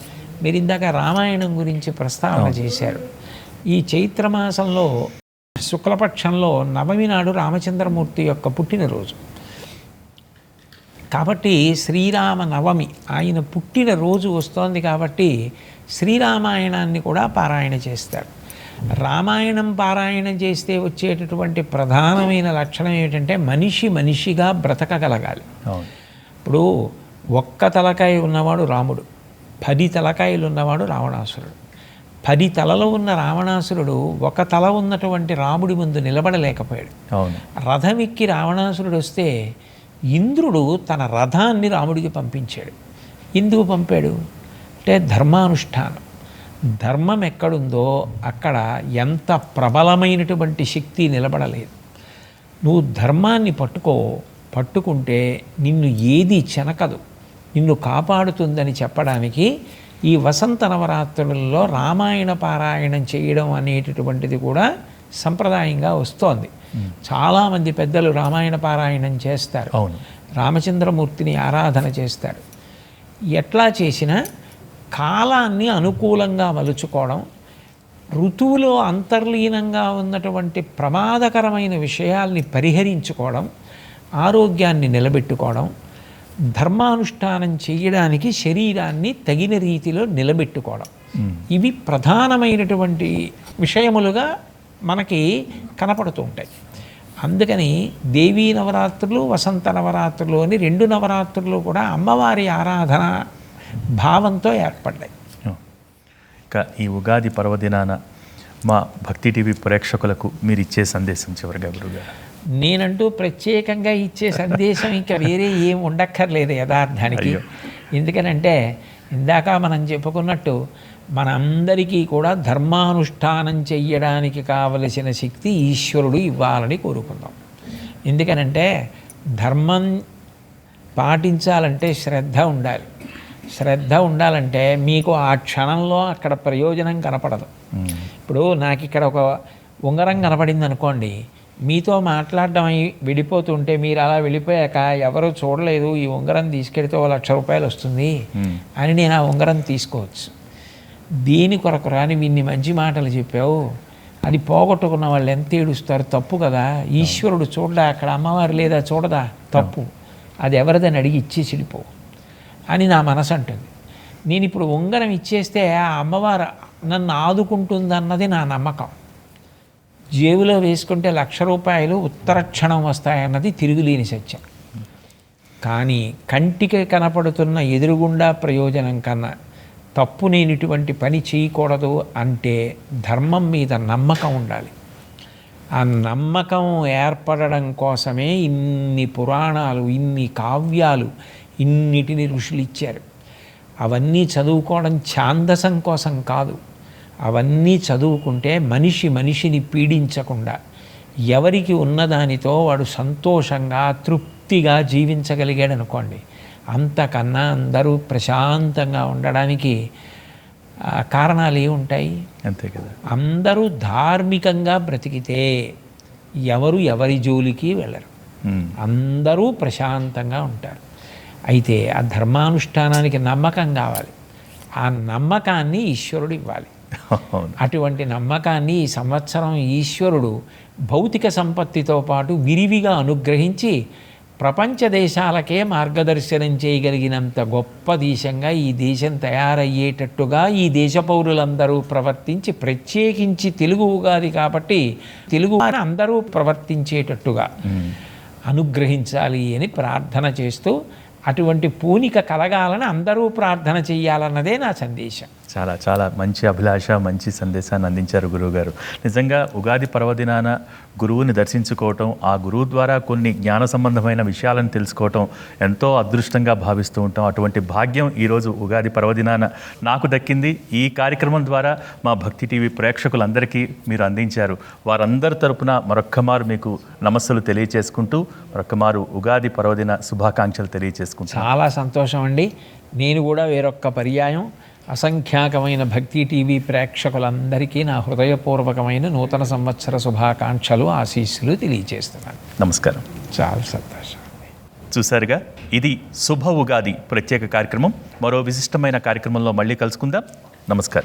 మీరు ఇందాక రామాయణం గురించి ప్రస్తావన చేశారు. ఈ చైత్రమాసంలో శుక్లపక్షంలో నవమి నాడు రామచంద్రమూర్తి యొక్క పుట్టినరోజు కాబట్టి శ్రీరామ నవమి, ఆయన పుట్టినరోజు వస్తోంది కాబట్టి శ్రీరామాయణాన్ని కూడా పారాయణ చేస్తారు. రామాయణం పారాయణం చేస్తే వచ్చేటటువంటి ప్రధానమైన లక్షణం ఏంటంటే మనిషి మనిషిగా బ్రతకగలగాలి. ఇప్పుడు ఒక్క తలకాయ ఉన్నవాడు రాముడు, 10 తలకాయలు ఉన్నవాడు రావణాసురుడు. 10 తలలు ఉన్న రావణాసురుడు ఒక తల ఉన్నటువంటి రాముడి ముందు నిలబడలేకపోయాడు. రథం ఎక్కి రావణాసురుడు వస్తే ఇంద్రుడు తన రథాన్ని రాముడికి పంపించాడు. ఎందుకు పంపాడు అంటే ధర్మానుష్ఠానం. ధర్మం ఎక్కడుందో అక్కడ ఎంత ప్రబలమైనటువంటి శక్తి నిలబడలేదు. నువ్వు ధర్మాన్ని పట్టుకుంటే నిన్ను ఏది చెనకదు, నిన్ను కాపాడుతుందని చెప్పడానికి ఈ వసంత నవరాత్రులలో రామాయణ పారాయణం చేయడం అనేటటువంటిది కూడా సంప్రదాయంగా వస్తోంది. చాలామంది పెద్దలు రామాయణ పారాయణం చేస్తారు, రామచంద్రమూర్తిని ఆరాధన చేస్తారు. ఎట్లా చేసినా కాలాన్ని అనుకూలంగా మలుచుకోవడం, ఋతువులో అంతర్లీనంగా ఉన్నటువంటి ప్రమాదకరమైన విషయాల్ని పరిహరించుకోవడం, ఆరోగ్యాన్ని నిలబెట్టుకోవడం, ధర్మానుష్ఠానం చేయడానికి శరీరాన్ని తగిన రీతిలో నిలబెట్టుకోవడం, ఇవి ప్రధానమైనటువంటి విషయములుగా మనకి కనపడుతూ ఉంటాయి. అందుకని దేవీ నవరాత్రులు, వసంత నవరాత్రులు అని 2 నవరాత్రులు కూడా అమ్మవారి ఆరాధన భావంతో ఏర్పడ్డాయి. ఇక ఈ ఉగాది పర్వదినాన మా భక్తి టీవీ ప్రేక్షకులకు మీరు ఇచ్చే సందేశం చివరిగా గురువుగారు? నేనంటూ ప్రత్యేకంగా ఇచ్చే సందేశం ఇంకా వేరే ఏం ఉండక్కర్లేదు యథార్థానికి. ఎందుకనంటే ఇందాక మనం చెప్పుకున్నట్టు మనందరికీ కూడా ధర్మానుష్ఠానం చెయ్యడానికి కావలసిన శక్తి ఈశ్వరుడు ఇవ్వాలని కోరుకుందాం. ఎందుకనంటే ధర్మం పాటించాలంటే శ్రద్ధ ఉండాలి. శ్రద్ధ ఉండాలంటే మీకు ఆ క్షణంలో అక్కడ ప్రయోజనం కనపడదు. ఇప్పుడు నాకు ఇక్కడ ఒక ఉంగరం కనపడింది అనుకోండి, మీతో మాట్లాడడం విడిపోతుంటే మీరు అలా వెళ్ళిపోయాక ఎవరు చూడలేదు, ఈ ఉంగరం తీసుకెడితే 1,00,000 రూపాయలు వస్తుంది అని నేను ఆ ఉంగరం తీసుకోవచ్చు. దీని కొరకు రాని ఇన్ని మంచి మాటలు చెప్పావు, అది పోగొట్టుకున్న వాళ్ళు ఎంత ఏడుస్తారు, తప్పు కదా. ఈశ్వరుడు చూడడా, అక్కడ అమ్మవారు లేదా చూడదా, తప్పు, అది ఎవరిదని అడిగి ఇచ్చి చెడిపోవు అని నా మనసు అంటుంది. నేను ఇప్పుడు ఉంగరం ఇచ్చేస్తే ఆ అమ్మవారు నన్ను ఆదుకుంటుందన్నది నా నమ్మకం. జేబులో వేసుకుంటే 1,00,000 రూపాయలు ఉత్తర క్షణం వస్తాయన్నది తిరుగులేని సత్యం. కానీ కంటికి కనపడుతున్న ఎదురుగుండా ప్రయోజనం కన్నా తప్పు నేను ఇటువంటి పని చేయకూడదు అంటే ధర్మం మీద నమ్మకం ఉండాలి. ఆ నమ్మకం ఏర్పడడం కోసమే ఇన్ని పురాణాలు, ఇన్ని కావ్యాలు, ఇన్నిటిని ఋషులు ఇచ్చారు. అవన్నీ చదువుకోవడం ఛాందసం కోసం కాదు. అవన్నీ చదువుకుంటే మనిషి మనిషిని పీడించకుండా ఎవరికి ఉన్నదానితో వాడు సంతోషంగా తృప్తిగా జీవించగలిగాడు అనుకోండి, అంతకన్నా అందరూ ప్రశాంతంగా ఉండడానికి కారణాలు ఏముంటాయి? అంతే కదా. అందరూ ధార్మికంగా బ్రతికితే ఎవరు ఎవరి జోలికి వెళ్ళరు, అందరూ ప్రశాంతంగా ఉంటారు. అయితే ఆ ధర్మానుష్ఠానానికి నమ్మకం కావాలి, ఆ నమ్మకాన్ని ఈశ్వరుడు ఇవ్వాలి. అటువంటి నమ్మకాన్ని ఈ సంవత్సరం ఈశ్వరుడు భౌతిక సంపత్తితో పాటు విరివిగా అనుగ్రహించి ప్రపంచ దేశాలకే మార్గదర్శనం చేయగలిగినంత గొప్ప దేశంగా ఈ దేశం తయారయ్యేటట్టుగా ఈ దేశ పౌరులందరూ ప్రవర్తించి, ప్రత్యేకించి తెలుగు ఉగాది కాబట్టి తెలుగు అందరూ ప్రవర్తించేటట్టుగా అనుగ్రహించాలి అని ప్రార్థన చేస్తూ, అటువంటి పూనిక కలగాలని అందరూ ప్రార్థన చెయ్యాలన్నదే నా సందేశం. చాలా చాలా మంచి అభిలాష, మంచి సందేశాన్ని అందించారు గురువుగారు. నిజంగా ఉగాది పర్వదినాన గురువుని దర్శించుకోవటం, ఆ గురువు ద్వారా కొన్ని జ్ఞాన సంబంధమైన విషయాలను తెలుసుకోవటం ఎంతో అదృష్టంగా భావిస్తూ ఉంటాం. అటువంటి భాగ్యం ఈరోజు ఉగాది పర్వదినాన నాకు దక్కింది. ఈ కార్యక్రమం ద్వారా మా భక్తి టీవీ ప్రేక్షకులందరికీ మీరు అందించారు. వారందరి తరపున మరొక్కమారు మీకు నమస్సులు తెలియచేసుకుంటూ, మరొక్కమారు ఉగాది పర్వదిన శుభాకాంక్షలు తెలియచేసుకుంటాం. చాలా సంతోషం అండి. నేను కూడా వేరొక్క పర్యాయం అసంఖ్యాకమైన భక్తి టీవీ ప్రేక్షకులందరికీ నా హృదయపూర్వకమైన నూతన సంవత్సర శుభాకాంక్షలు, ఆశీస్సులు తెలియజేస్తున్నాను. నమస్కారం. చాలా సంతోషం. చూశారుగా, ఇది శుభ ఉగాది ప్రత్యేక కార్యక్రమం. మరో విశిష్టమైన కార్యక్రమంలో మళ్ళీ కలుసుకుందాం. నమస్కారం.